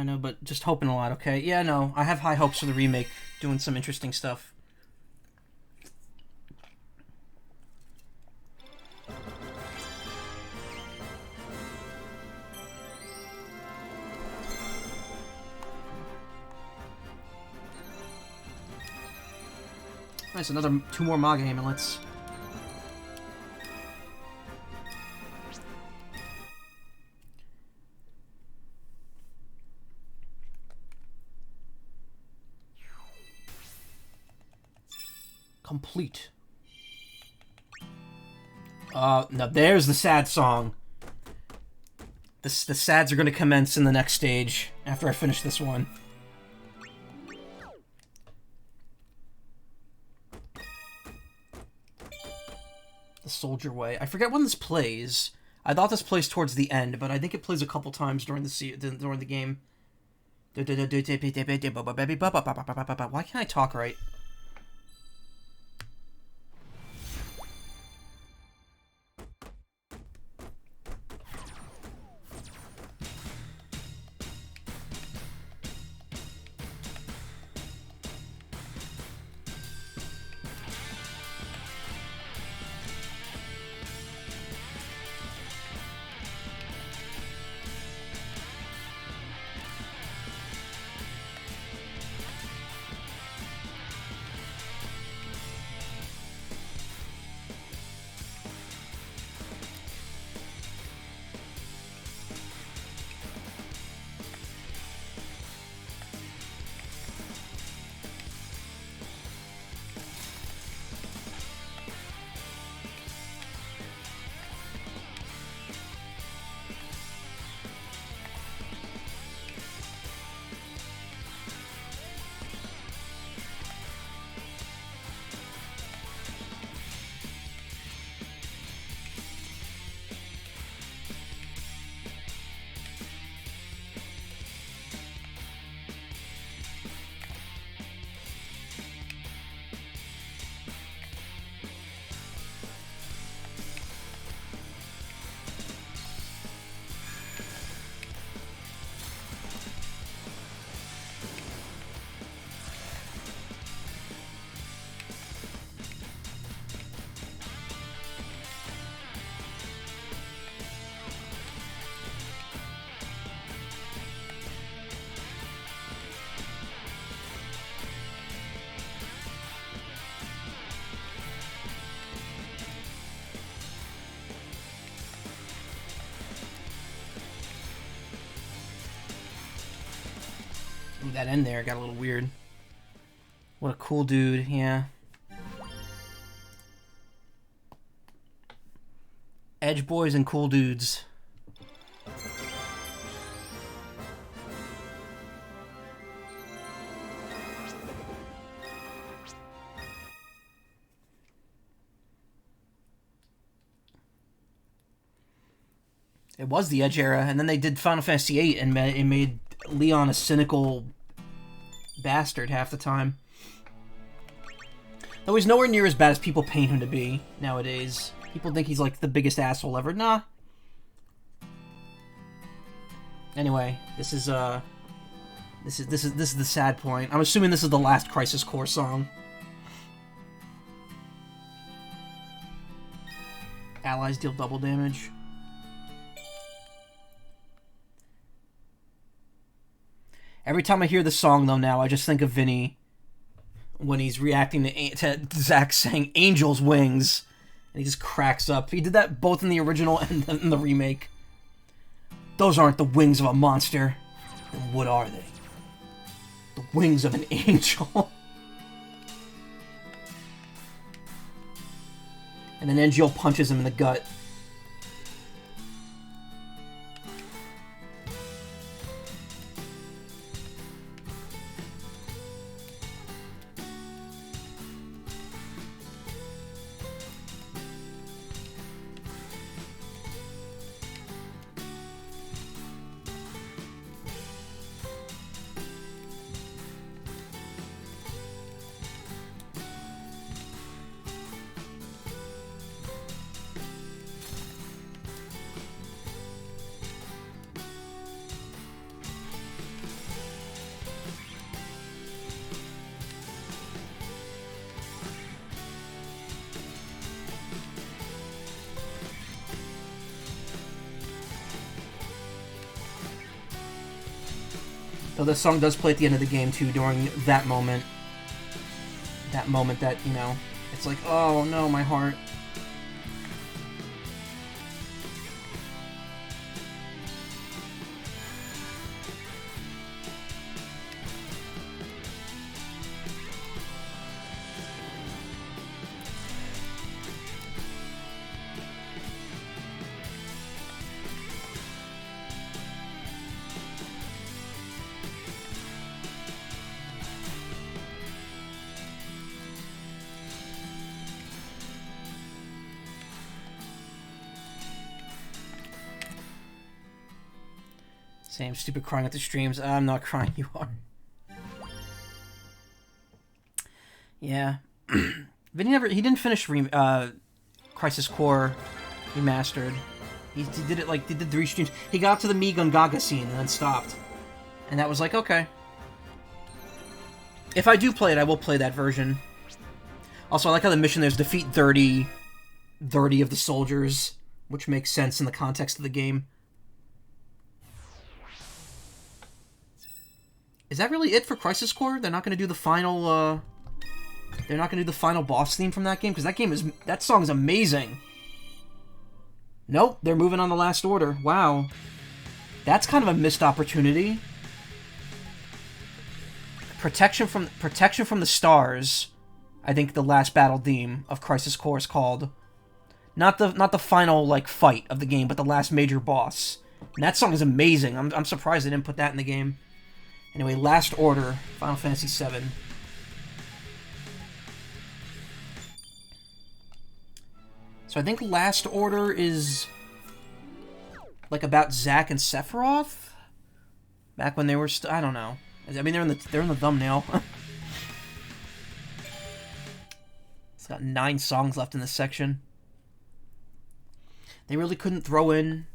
know, but just hoping a lot, okay? Yeah, no, I have high hopes for the remake, doing some interesting stuff. Nice, another 2 more Maga amulets. Complete. Now there's the sad song. The sads are going to commence in the next stage after I finish this one. The Soldier Way. I forget when this plays. I thought this plays towards the end, but I think it plays a couple times during the game. Why can't I talk right? Ooh, that end there got a little weird. What a cool dude, yeah. Edge boys and cool dudes. It was the Edge era, and then they did Final Fantasy VIII, and it made Leon a cynical bastard half the time. Though he's nowhere near as bad as people paint him to be nowadays. People think he's like the biggest asshole ever. Nah. Anyway, this is the sad point. I'm assuming this is the last Crisis Core song. Allies deal double damage. Every time I hear the song, though, now, I just think of Vinny when he's reacting to Zack saying Angel's Wings, and he just cracks up. He did that both in the original and in the remake. Those aren't the wings of a monster. Then what are they? The wings of an angel. And then Angel punches him in the gut. So this song does play at the end of the game too, during that moment. That moment that, you know, it's like, oh no, my heart. Same stupid crying at the streams. I'm not crying, you are. Yeah. But he didn't finish Crisis Core Remastered. He did it like, he did 3 streams. He got to the Mi Gungaga scene and then stopped. And that was like, okay. If I do play it, I will play that version. Also, I like how the mission there's defeat 30 of the soldiers, which makes sense in the context of the game. Is that really it for Crisis Core? They're not going to do the final, they're not going to do the final boss theme from that game? Because that song is amazing. Nope, they're moving on the Last Order. Wow. That's kind of a missed opportunity. Protection from the Stars, I think the last battle theme of Crisis Core is called. Not the final, like, fight of the game, but the last major boss. And that song is amazing. I'm surprised they didn't put that in the game. Anyway, Last Order, Final Fantasy VII. So I think Last Order is like about Zack and Sephiroth? Back when they were I don't know. I mean, they're in the thumbnail. It's got 9 songs left in this section. They really couldn't throw in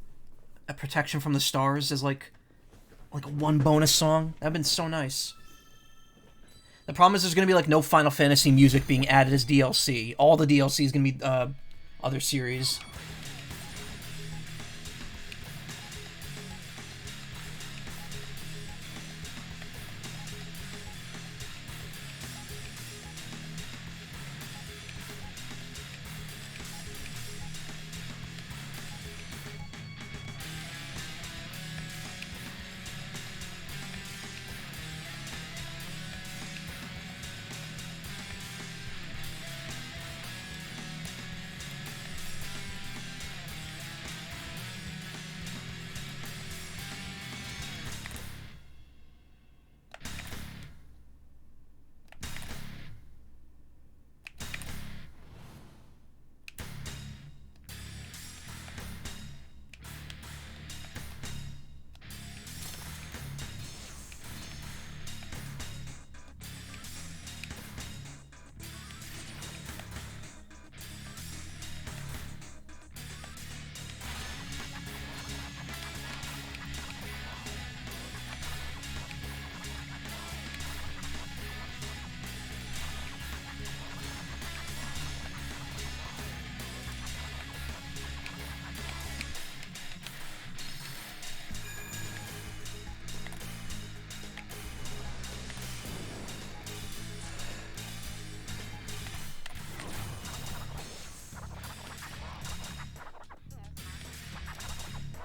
a Protection from the Stars as like one bonus song. That'd been so nice. The problem is there's going to be like no Final Fantasy music being added as DLC. All the DLC is going to be other series.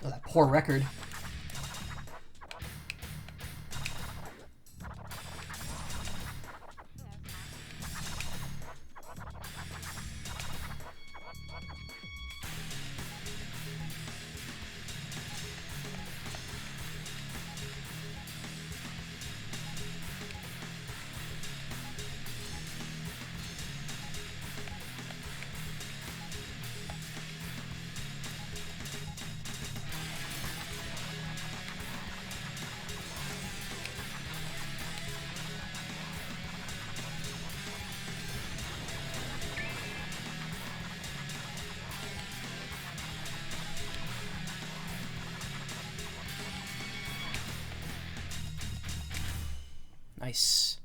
Oh, that poor record. Nice.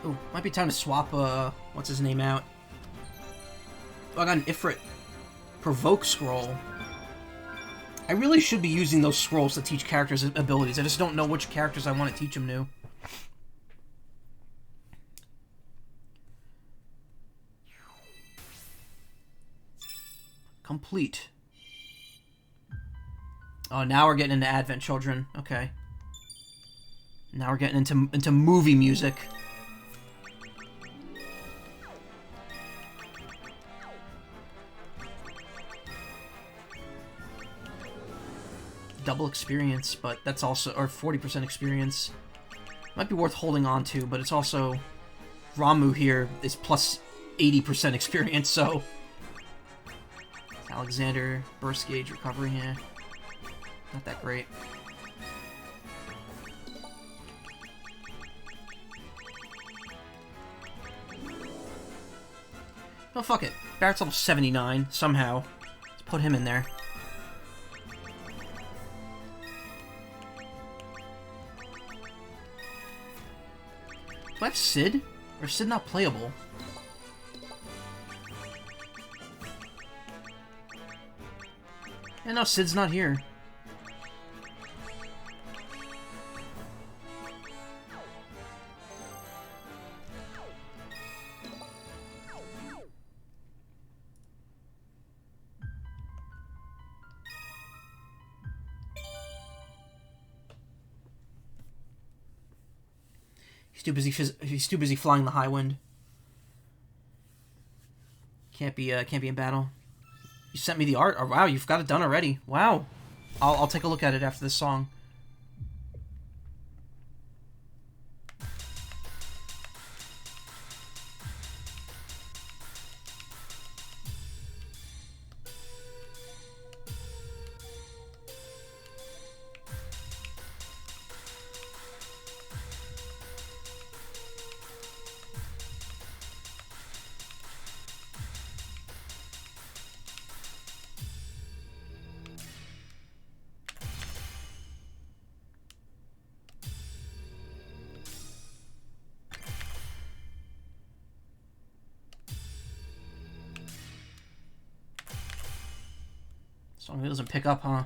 Ooh, might be time to swap, what's his name out. Oh, I got an Ifrit Provoke scroll. I really should be using those scrolls to teach characters abilities. I just don't know which characters I want to teach them to. Complete. Oh, now we're getting into Advent Children. Okay. Now we're getting into movie music. Double experience, but that's also, or 40% experience. Might be worth holding on to, but it's also, Ramu here is plus 80% experience, so. Alexander, burst gauge, recovery, yeah. Not that great. Oh, fuck it. Barrett's level 79, somehow. Let's put him in there. Do I have Sid? Or is Sid not playable? Yeah, no, Sid's not here. He's too busy flying the high wind. Can't be in battle. You sent me the art. Oh, wow, you've got it done already. Wow. I'll take a look at it after this song. Song doesn't pick up, huh?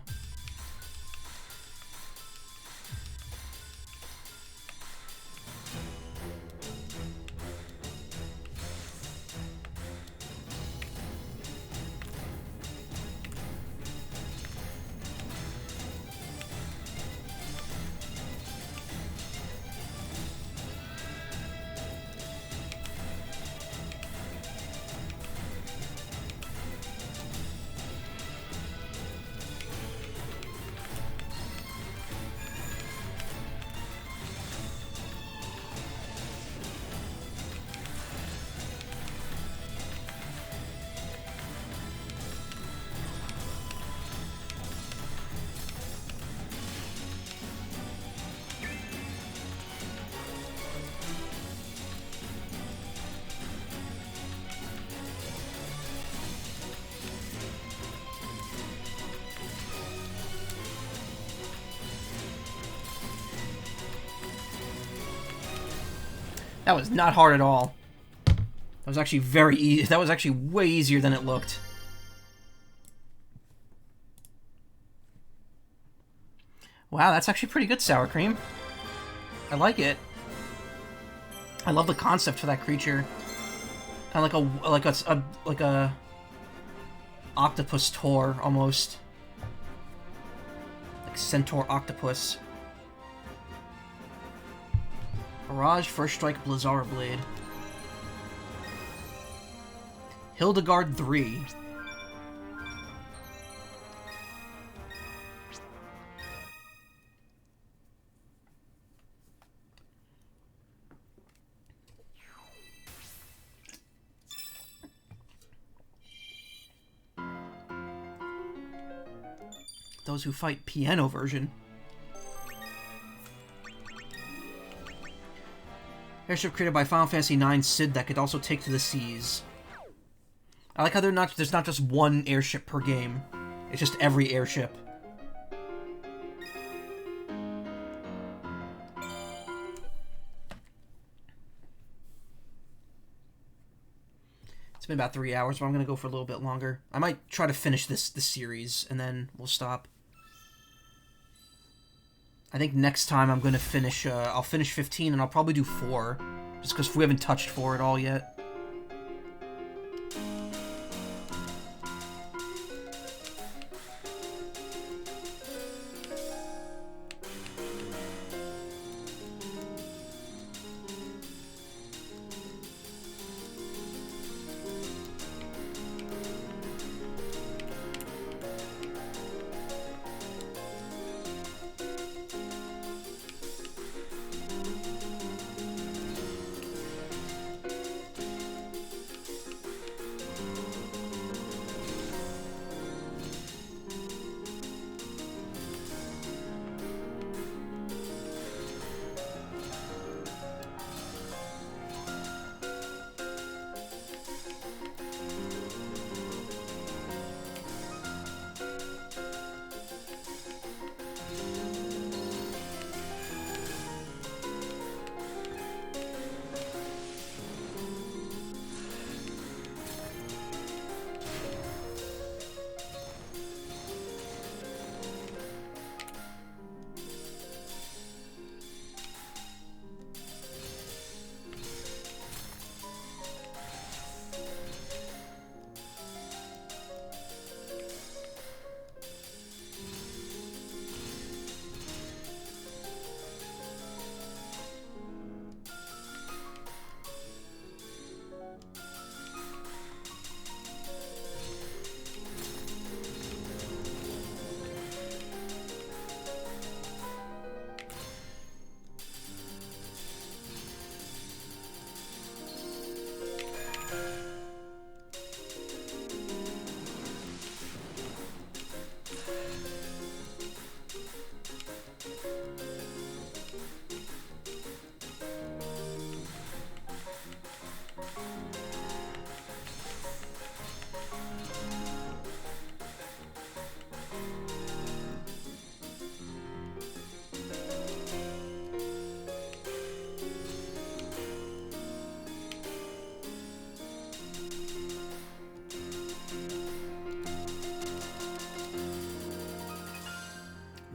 That was not hard at all. That was actually very easy. That was actually way easier than it looked. Wow, that's actually pretty good, sour cream. I like it. I love the concept for that creature. Kind of like a octopus tor almost. Like centaur octopus. Barrage, First Strike, Blizzara Blade. Hildegard 3. Those Who Fight piano version. Airship created by Final Fantasy IX Sid that could also take to the seas. I like how there's not just one airship per game. It's just every airship. been about 3 hours, but I'm going to go for a little bit longer. I might try to finish this series, and then we'll stop. I think next time I'm going to finish, I'll finish 15, and I'll probably do 4. Just because we haven't touched 4 at all yet.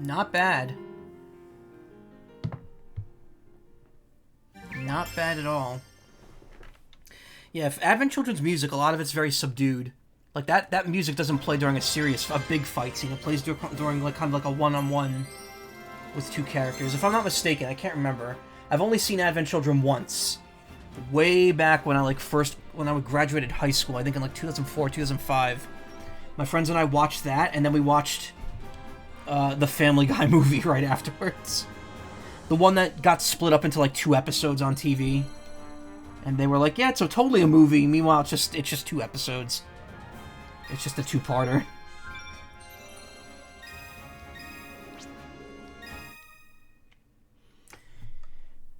Not bad. Not bad at all. Yeah, if Advent Children's music, a lot of it's very subdued. Like, that music doesn't play during a big fight scene. It plays during like, kind of like a one-on-one with 2 characters. If I'm not mistaken, I can't remember. I've only seen Advent Children once. Way back when when I graduated high school, I think in like 2004, 2005. My friends and I watched that, and then we watched the Family Guy movie right afterwards. The one that got split up into like 2 episodes on TV. And they were like, yeah, it's totally a movie. Meanwhile, it's just 2 episodes. It's just a 2-parter.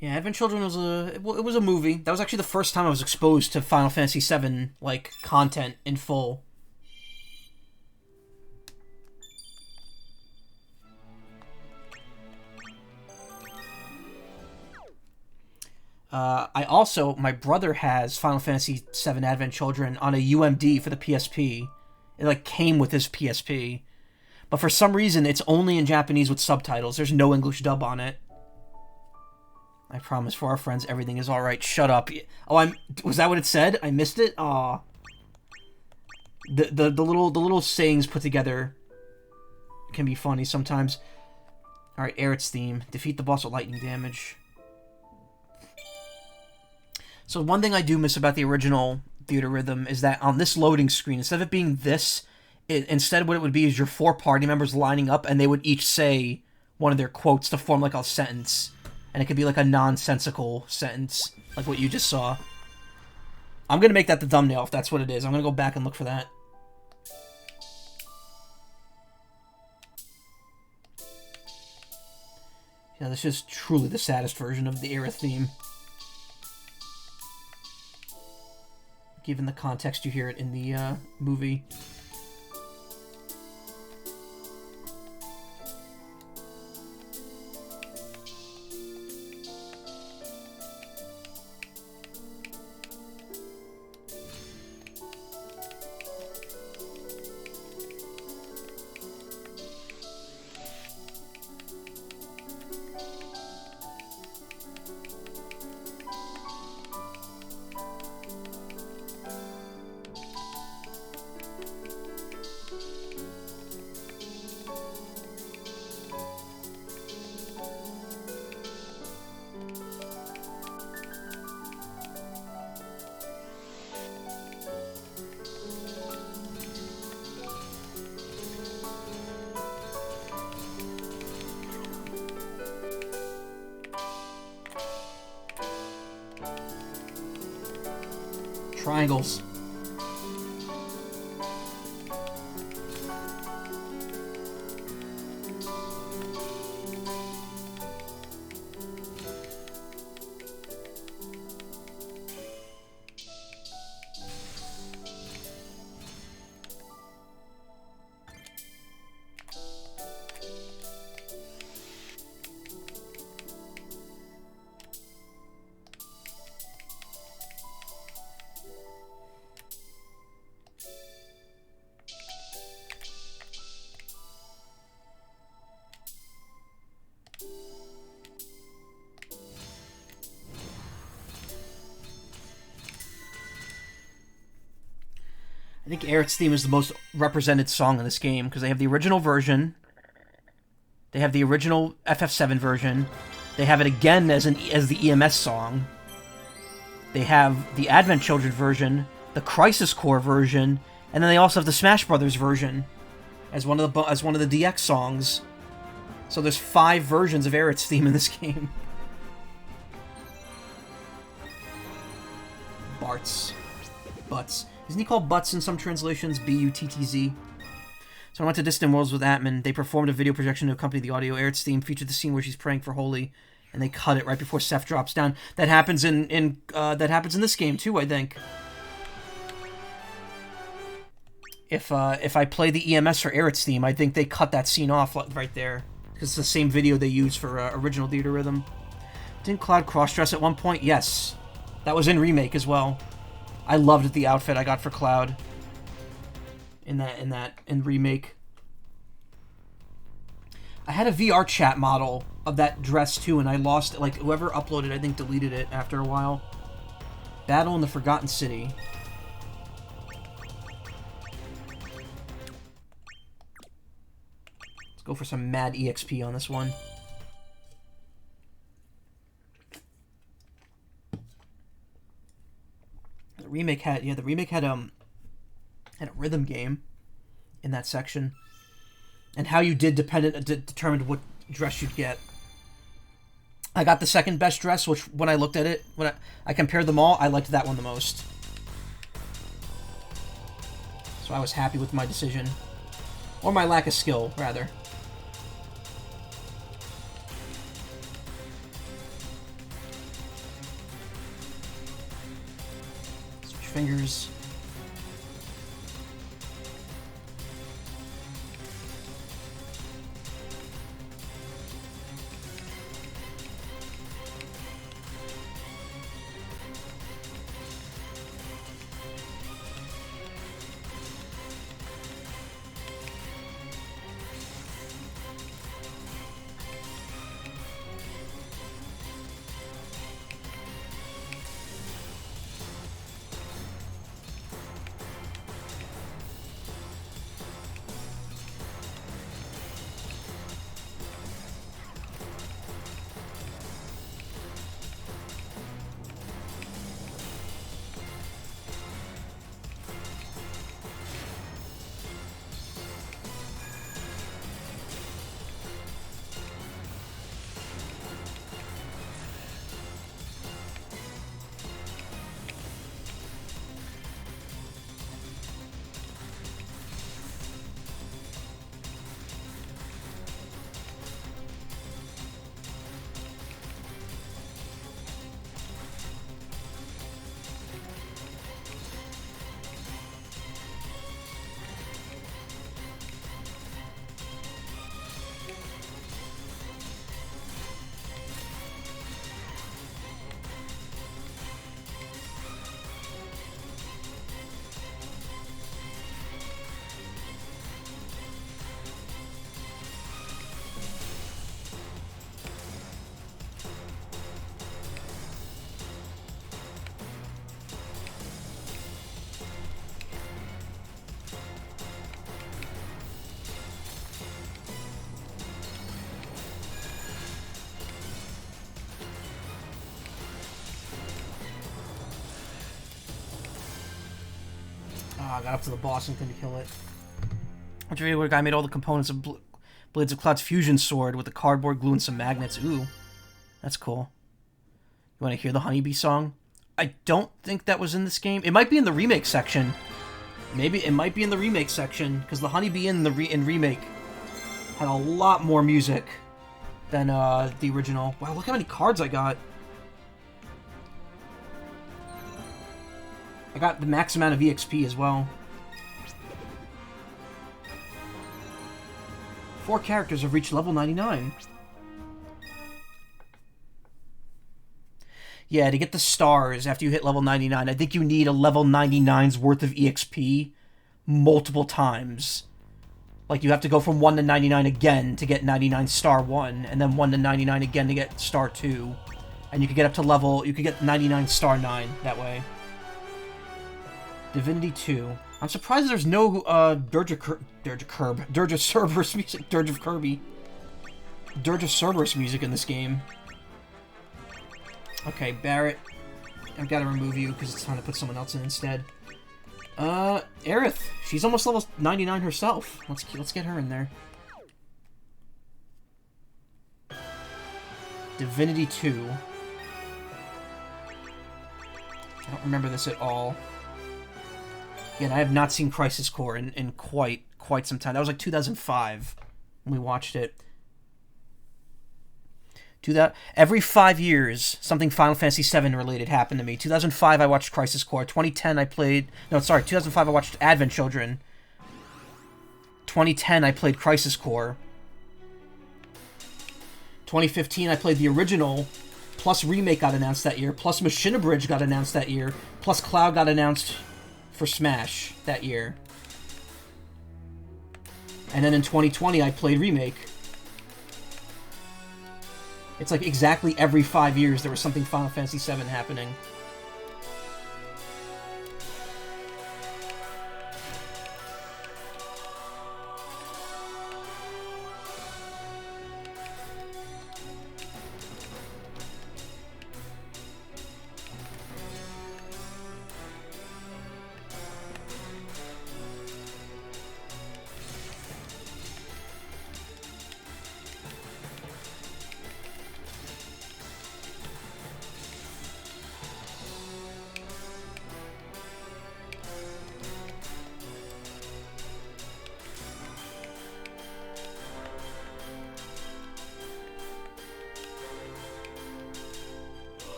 Yeah, Advent Children was it was a movie. That was actually the first time I was exposed to Final Fantasy VII, like, content in full. My brother has Final Fantasy VII Advent Children on a UMD for the PSP. It, like, came with his PSP. But for some reason, it's only in Japanese with subtitles. There's no English dub on it. I promise for our friends, everything is alright. Shut up. Oh, was that what it said? I missed it? Aw. The little sayings put together can be funny sometimes. Alright, Aerith's theme. Defeat the boss with lightning damage. So one thing I do miss about the original Theatrhythm is that on this loading screen, instead of it being this, instead what it would be is your 4 party members lining up, and they would each say one of their quotes to form like a sentence. And it could be like a nonsensical sentence, like what you just saw. I'm going to make that the thumbnail if that's what it is. I'm going to go back and look for that. Yeah, this is truly the saddest version of the Aerith theme. Given the context you hear it in the movie. Triangles. I think Eric's theme is the most represented song in this game because they have the original version, they have the original FF7 version, they have it again as the EMS song, they have the Advent Children version, the Crisis Core version, and then they also have the Smash Brothers version as one of the DX songs. So there's 5 versions of Eric's theme in this game. Butts. Isn't he called Butts in some translations? B-U-T-T-Z. So I went to Distant Worlds with Atman. They performed a video projection to accompany the audio. Eric's theme featured the scene where she's praying for Holy, and they cut it right before Seth drops down. That happens in this game too, I think. If I play the EMS for Eric's theme, I think they cut that scene off right there because it's the same video they used for original Theatrhythm. Didn't Cloud cross-dress at one point? Yes, that was in Remake as well. I loved the outfit I got for Cloud in Remake. I had a VR chat model of that dress too, and I lost it. Like, whoever uploaded it, I think, deleted it after a while. Battle in the Forgotten City. Let's go for some mad EXP on this one. The remake had a rhythm game in that section, and how you did determined what dress you'd get. I got the second best dress, which when I looked at it, when I compared them all, I liked that one the most. So I was happy with my decision, or my lack of skill, rather. Switch fingers. I got up to the boss and couldn't kill it. Which video where a guy made all the components of Blades of Cloud's fusion sword with the cardboard glue and some magnets. Ooh, that's cool. You want to hear the Honeybee song? I don't think that was in this game. It might be in the remake section. Maybe it might be in the remake section, because the Honeybee in remake had a lot more music than the original. Wow, look how many cards I got. I got the max amount of EXP as well. 4 characters have reached level 99. Yeah, to get the stars after you hit level 99, I think you need a level 99's worth of EXP multiple times. Like, you have to go from 1 to 99 again to get 99 star 1, and then 1 to 99 again to get star 2. And you could get up to level... You could get 99 star 9 that way. Divinity 2. I'm surprised there's no Dirge of Cerberus music. Dirge of Kirby. Dirge of Cerberus music in this game. Okay, Barret. I've got to remove you because it's time to put someone else in instead. Aerith. She's almost level 99 herself. Let's get her in there. Divinity 2. I don't remember this at all. Again, I have not seen Crisis Core in quite some time. That was like 2005 when we watched it. Every 5 years, something Final Fantasy VII related happened to me. 2005, I watched Crisis Core. 2010, I played... No, sorry, 2005, I watched Advent Children. 2010, I played Crisis Core. 2015, I played the original, plus Remake got announced that year, plus Machinabridge got announced that year, plus Cloud got announced for Smash that year. And then in 2020, I played Remake. It's like exactly every 5 years there was something Final Fantasy VII happening.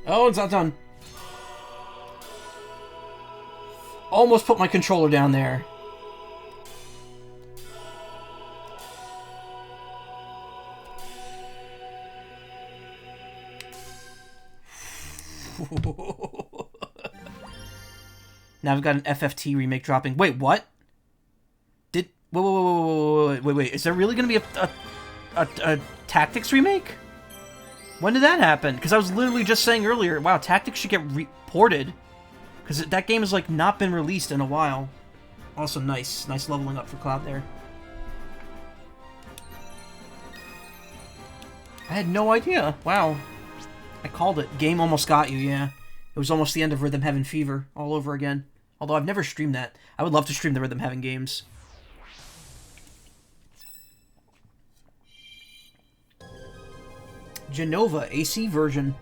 Oh, it's not done. Almost put my controller down there. Now we've got an FFT remake dropping. Wait, what? Wait. Is there really going to be a Tactics remake? When did that happen? Because I was literally just saying earlier, wow, Tactics should get ported. Because that game has, like, not been released in a while. Also, nice leveling up for Cloud there. I had no idea. Wow. I called it. Game almost got you, yeah. It was almost the end of Rhythm Heaven Fever all over again. Although I've never streamed that. I would love to stream the Rhythm Heaven games. Genova, AC version.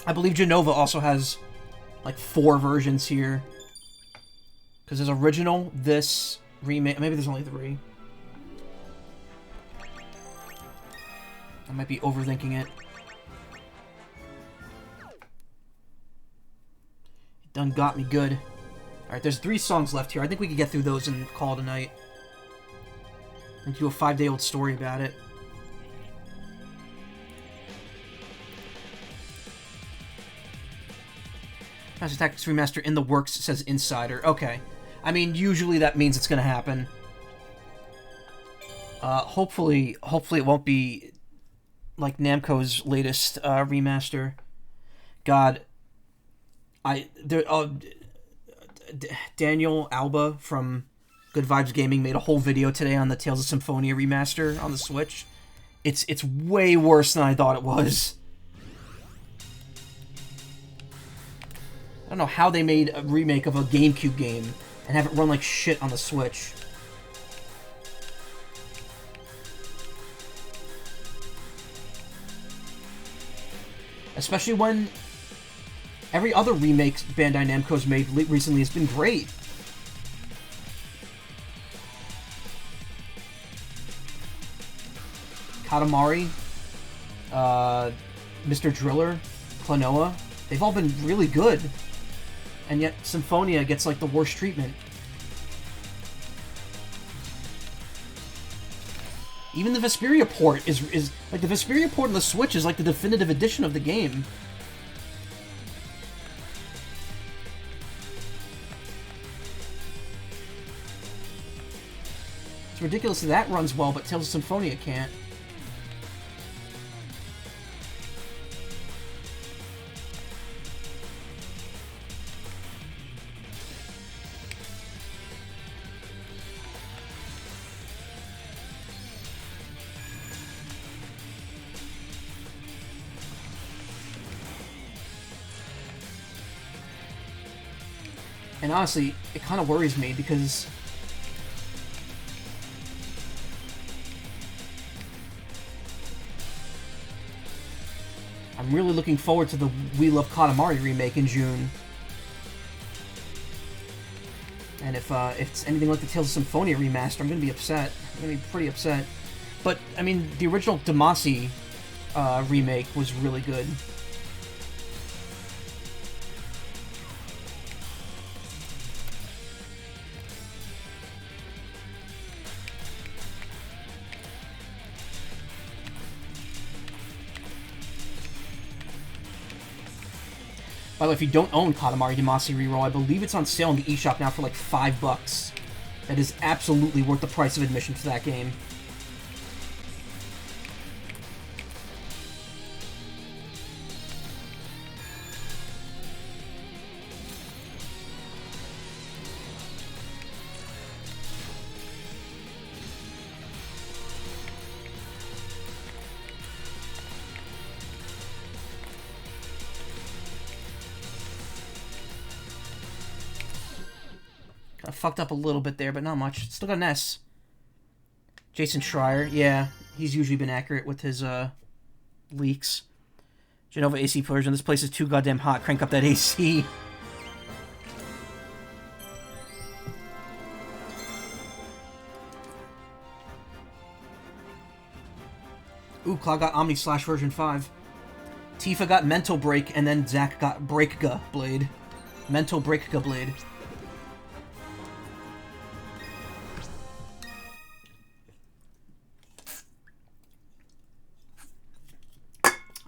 I believe Genova also has like 4 versions here. Because there's original, this, remake... Maybe there's only 3. I might be overthinking it. It done got me good. Alright, there's 3 songs left here. I think we could get through those and call it a night. And do a 5-day-old story about it. Master Tactics Remaster in the works, says Insider. Okay. I mean, usually that means it's gonna happen. Hopefully it won't be like Namco's latest remaster. God, Daniel Alba from Good Vibes Gaming made a whole video today on the Tales of Symphonia remaster on the Switch. It's way worse than I thought it was. I don't know how they made a remake of a GameCube game and have it run like shit on the Switch. Especially when every other remake Bandai Namco's made recently has been great. Katamari, Mr. Driller, Klonoa, they've all been really good. And yet Symphonia gets like the worst treatment. Even the Vesperia port is like the Vesperia port on the Switch is like the definitive edition of the game. It's ridiculous that that runs well, but Tales of Symphonia can't. And honestly, it kind of worries me because I'm really looking forward to the We Love Katamari remake in June. And if it's anything like the Tales of Symphonia remaster, I'm going to be upset. I'm going to be pretty upset. But, I mean, the original Damacy remake was really good. By the way, if you don't own Katamari Damacy Reroll, I believe it's on sale in the eShop now for like $5. That is absolutely worth the price of admission to that game. Fucked up a little bit there, but not much. Still got an S. Jason Schreier, yeah, he's usually been accurate with his leaks. Genova AC version. This place is too goddamn hot. Crank up that AC. Ooh, Cloud got Omni Slash version 5. Tifa got Mental Break, and then Zack got Breakga Blade. Mental Breakga Blade.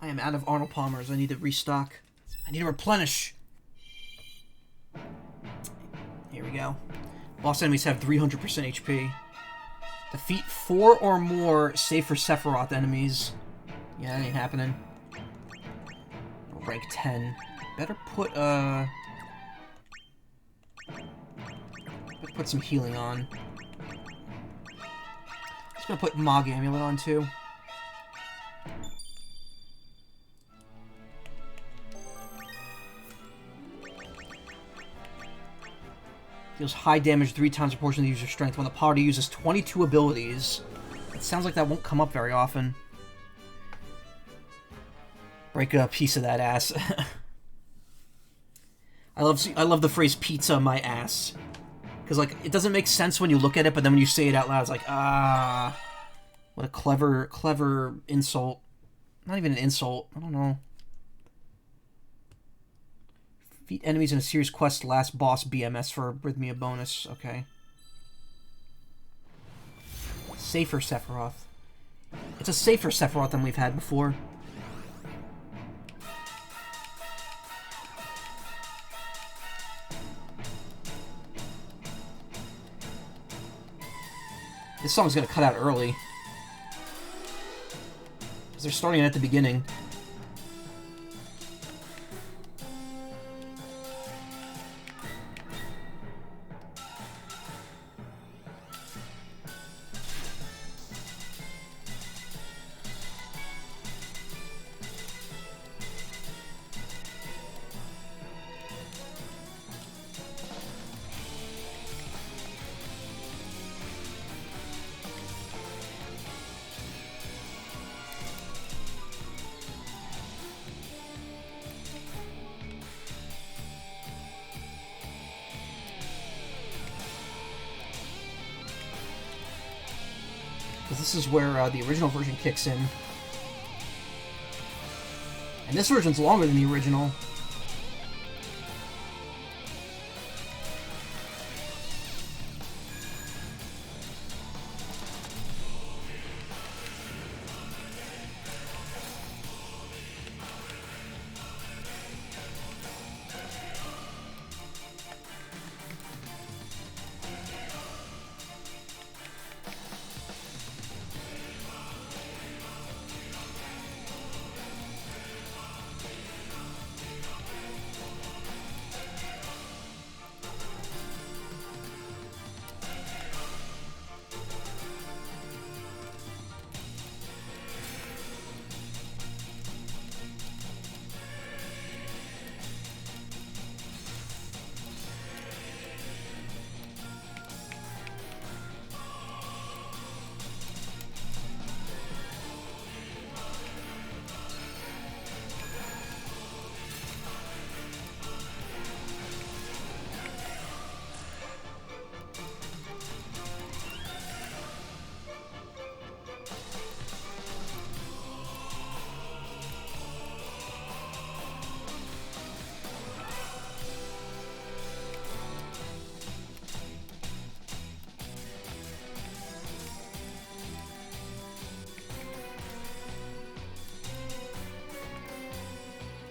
I am out of Arnold Palmer's. I need to restock. I need to replenish. Here we go. Boss enemies have 300% HP. Defeat 4 or more save for Sephiroth enemies. Yeah, that ain't happening. Rank 10. Better put some healing on. Just gonna put Mog Amulet on too. Deals high damage 3 times the proportion of the user's strength when the party uses 22 abilities. It sounds like that won't come up very often. Break a piece of that ass. I love the phrase "pizza my ass," because like it doesn't make sense when you look at it, but then when you say it out loud, it's like what a clever insult. Not even an insult. I don't know. Defeat enemies in a serious quest. Last boss BMS for Rhythmia bonus. Okay. Safer Sephiroth. It's a safer Sephiroth than we've had before. This song's gonna cut out early. Because they're starting at the beginning. This is where the original version kicks in. And this version's longer than the original.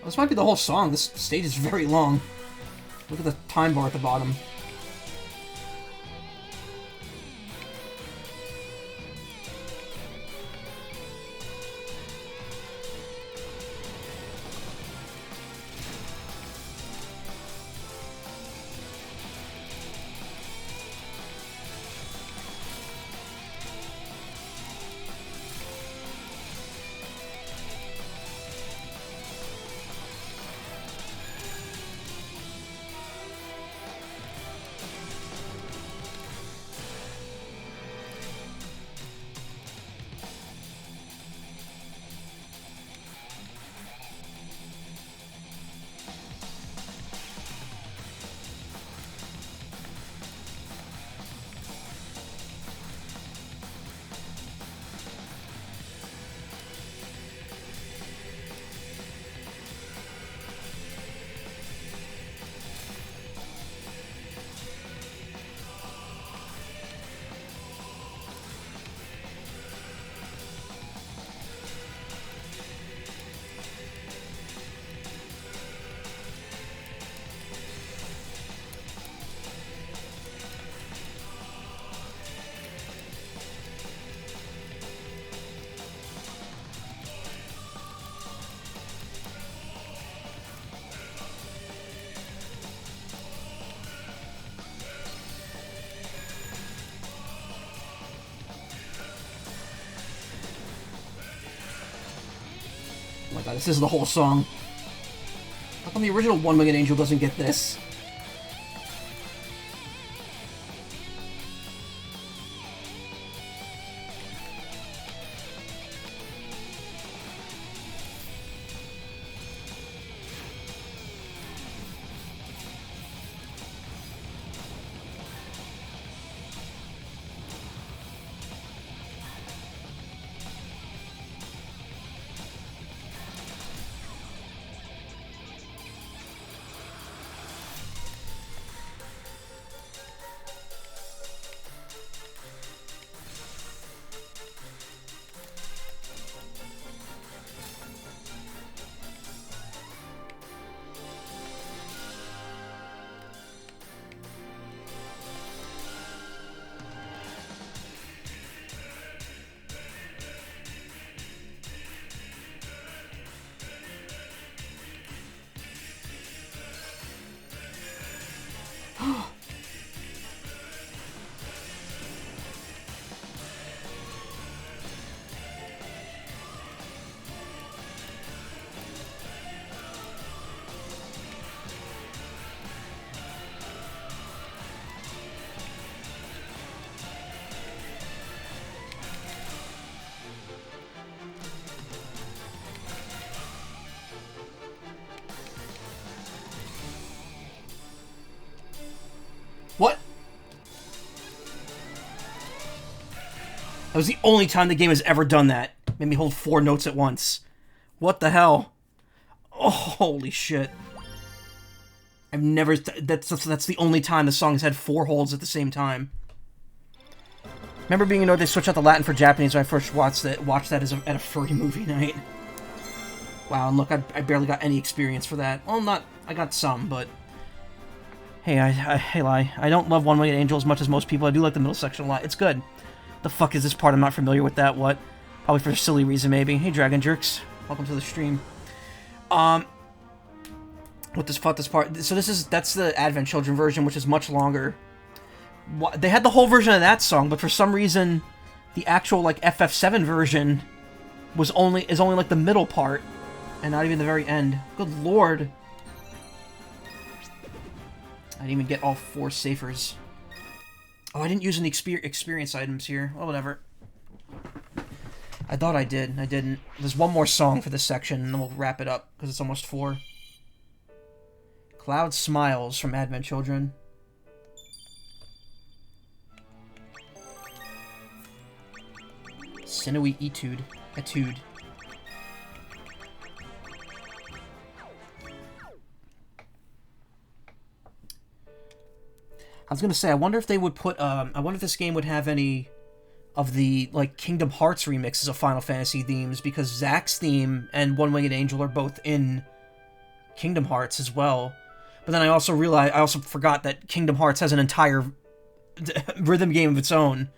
This might be the whole song. This stage is very long. Look at the time bar at the bottom. Oh my god, this is the whole song. How come the original 1 Winged Angel doesn't get this? was the only time the game has ever done that. Made me hold 4 notes at once. What the hell? Oh, holy shit. I've never... That's the only time the song has had 4 holds at the same time. Remember being annoyed they switched out the Latin for Japanese when I first watched that as at a furry movie night. Wow, and look, I barely got any experience for that. Well, not... I got some, but... Hey, I don't love One Winged Angel as much as most people. I do like the middle section a lot. It's good. The fuck is this part? I'm not familiar with that. What? Probably for a silly reason, maybe. Hey, Dragon Jerks. Welcome to the stream. What this part? So that's the Advent Children version, which is much longer. They had the whole version of that song, but for some reason, the actual like FF7 version is only like the middle part, and not even the very end. Good lord! I didn't even get all 4 safers. Oh, I didn't use any experience items here. Well, whatever. I thought I did. I didn't. There's one more song for this section, and then we'll wrap it up, because it's almost 4. Cloud Smiles from Advent Children. Sinewy Etude. I was gonna say, I wonder if they would put, I wonder if this game would have any of the, like, Kingdom Hearts remixes of Final Fantasy themes, because Zack's theme and One Winged Angel are both in Kingdom Hearts as well. But then I also forgot that Kingdom Hearts has an entire rhythm game of its own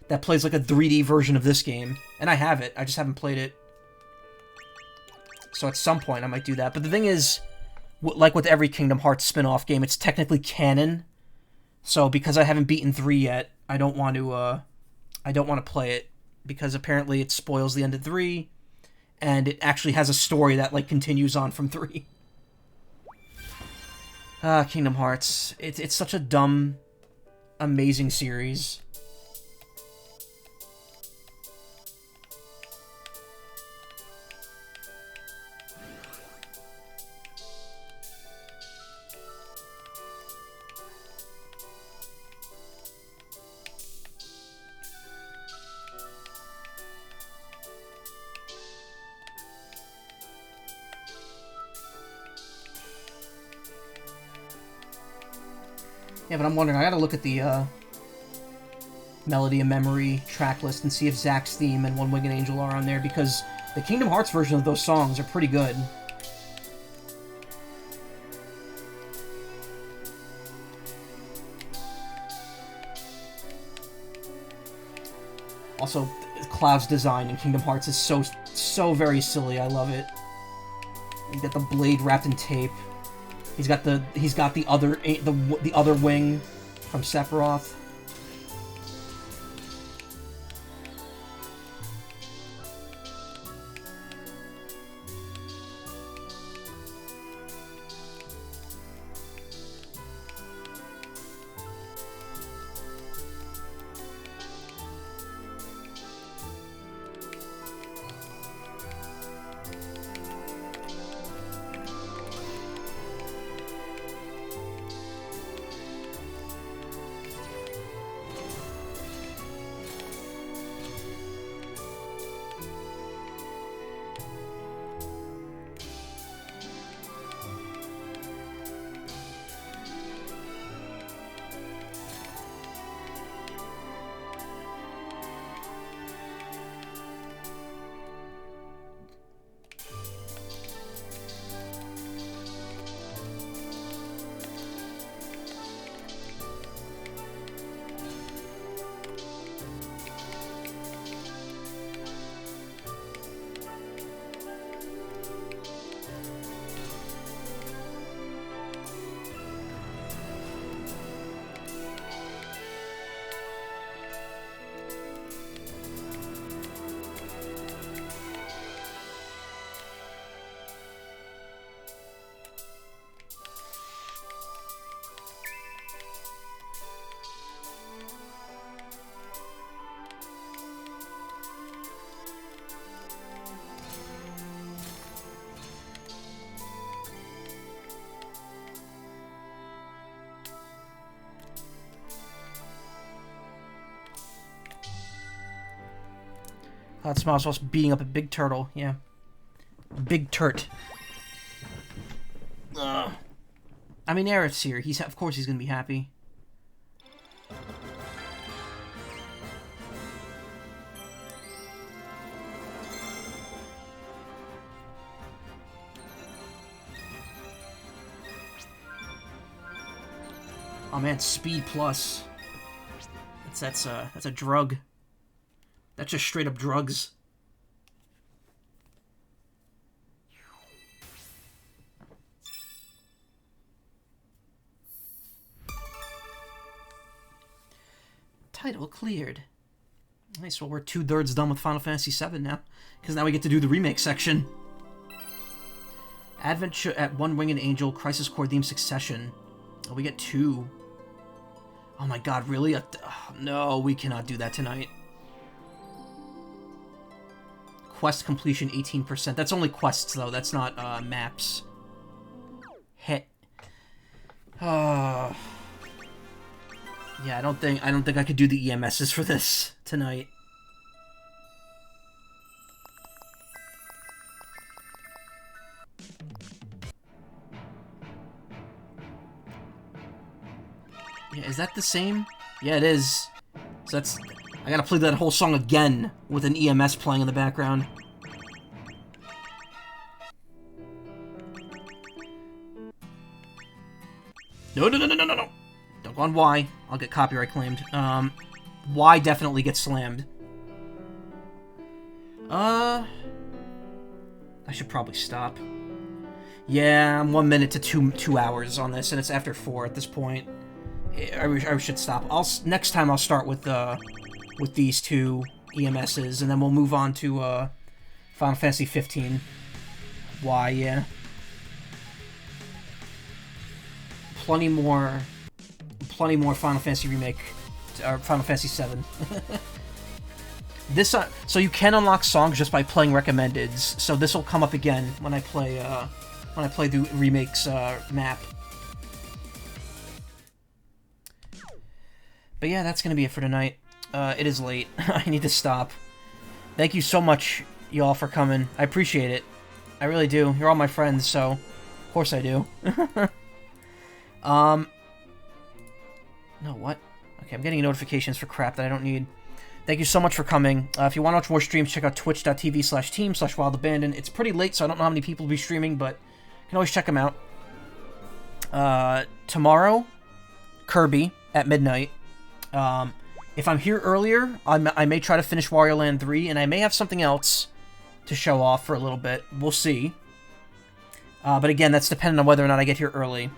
that plays like a 3D version of this game. And I have it, I just haven't played it. So at some point I might do that. But the thing is, like with every Kingdom Hearts spin-off game, it's technically canon. So because I haven't beaten 3 yet, I don't want to play it, because apparently it spoils the end of 3, and it actually has a story that like continues on from 3. Kingdom Hearts. It's such a dumb, amazing series. Yeah, but I'm wondering, I gotta look at the Melody and Memory track list and see if Zack's theme and One Winged Angel are on there, because the Kingdom Hearts version of those songs are pretty good. Also, Cloud's design in Kingdom Hearts is so very silly. I love it. You get the blade wrapped in tape. He's got the other wing from Sephiroth. Hot Smiles was beating up a big turtle. Yeah. Big turt. I mean, Aerith's here. Of course he's gonna be happy. Oh man, Speed Plus. That's a drug. That's just straight up drugs. Title cleared. Nice, well we're 2/3 done with Final Fantasy VII now. Because now we get to do the remake section. Advent at One Winged Angel, Crisis Core Theme Succession. Oh, we get 2. Oh my god, really? Oh, no, we cannot do that tonight. Quest completion 18%. That's only quests though, that's not maps. Hit. Yeah, I don't think I could do the EMSs for this tonight. Yeah, is that the same? Yeah, it is. So that's... I gotta play that whole song again with an EMS playing in the background. No. Don't go on Y. I'll get copyright claimed. Y definitely gets slammed. I should probably stop. Yeah, I'm 1 minute to 2 hours on this, and it's after 4 at this point. I should stop. Next time I'll start with these 2 EMSs, and then we'll move on to Final Fantasy 15. Why? Yeah. Plenty more Final Fantasy remake, or Final Fantasy 7. This so you can unlock songs just by playing recommendeds. So this will come up again when I play the remakes map. But yeah, that's gonna be it for tonight. It is late. I need to stop. Thank you so much, y'all, for coming. I appreciate it. I really do. You're all my friends, so of course I do. No, what? Okay, I'm getting notifications for crap that I don't need. Thank you so much for coming. If you want to watch more streams, check out twitch.tv/team/wildabandon. It's pretty late, so I don't know how many people will be streaming, but you can always check them out. Tomorrow, Kirby at midnight. If I'm here earlier, I may try to finish Wario Land 3, and I may have something else to show off for a little bit. We'll see. But again, that's dependent on whether or not I get here early.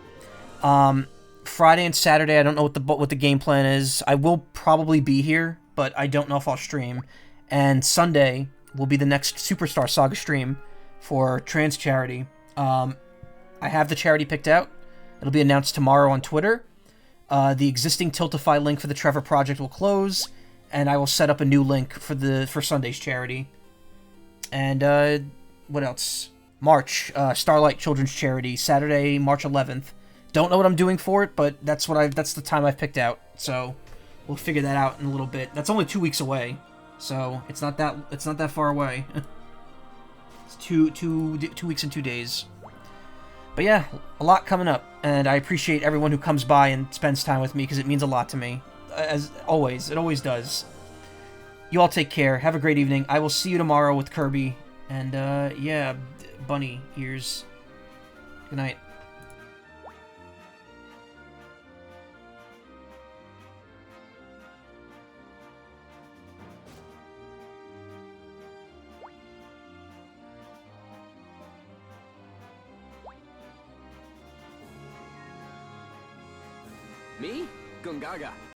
Friday and Saturday, I don't know what the game plan is. I will probably be here, but I don't know if I'll stream. And Sunday will be the next Superstar Saga stream for Trans Charity. I have the charity picked out. It'll be announced tomorrow on Twitter. The existing Tiltify link for the Trevor Project will close, and I will set up a new link for Sunday's charity. And what else? March, Starlight Children's Charity, Saturday, March 11th. Don't know what I'm doing for it, but that's the time I've picked out. So we'll figure that out in a little bit. That's only 2 weeks away, so it's not that far away. It's two weeks and 2 days. But yeah, a lot coming up, and I appreciate everyone who comes by and spends time with me because it means a lot to me. As always, it always does. You all take care. Have a great evening. I will see you tomorrow with Kirby, and yeah, bunny ears. Good night. Me? Gungaga.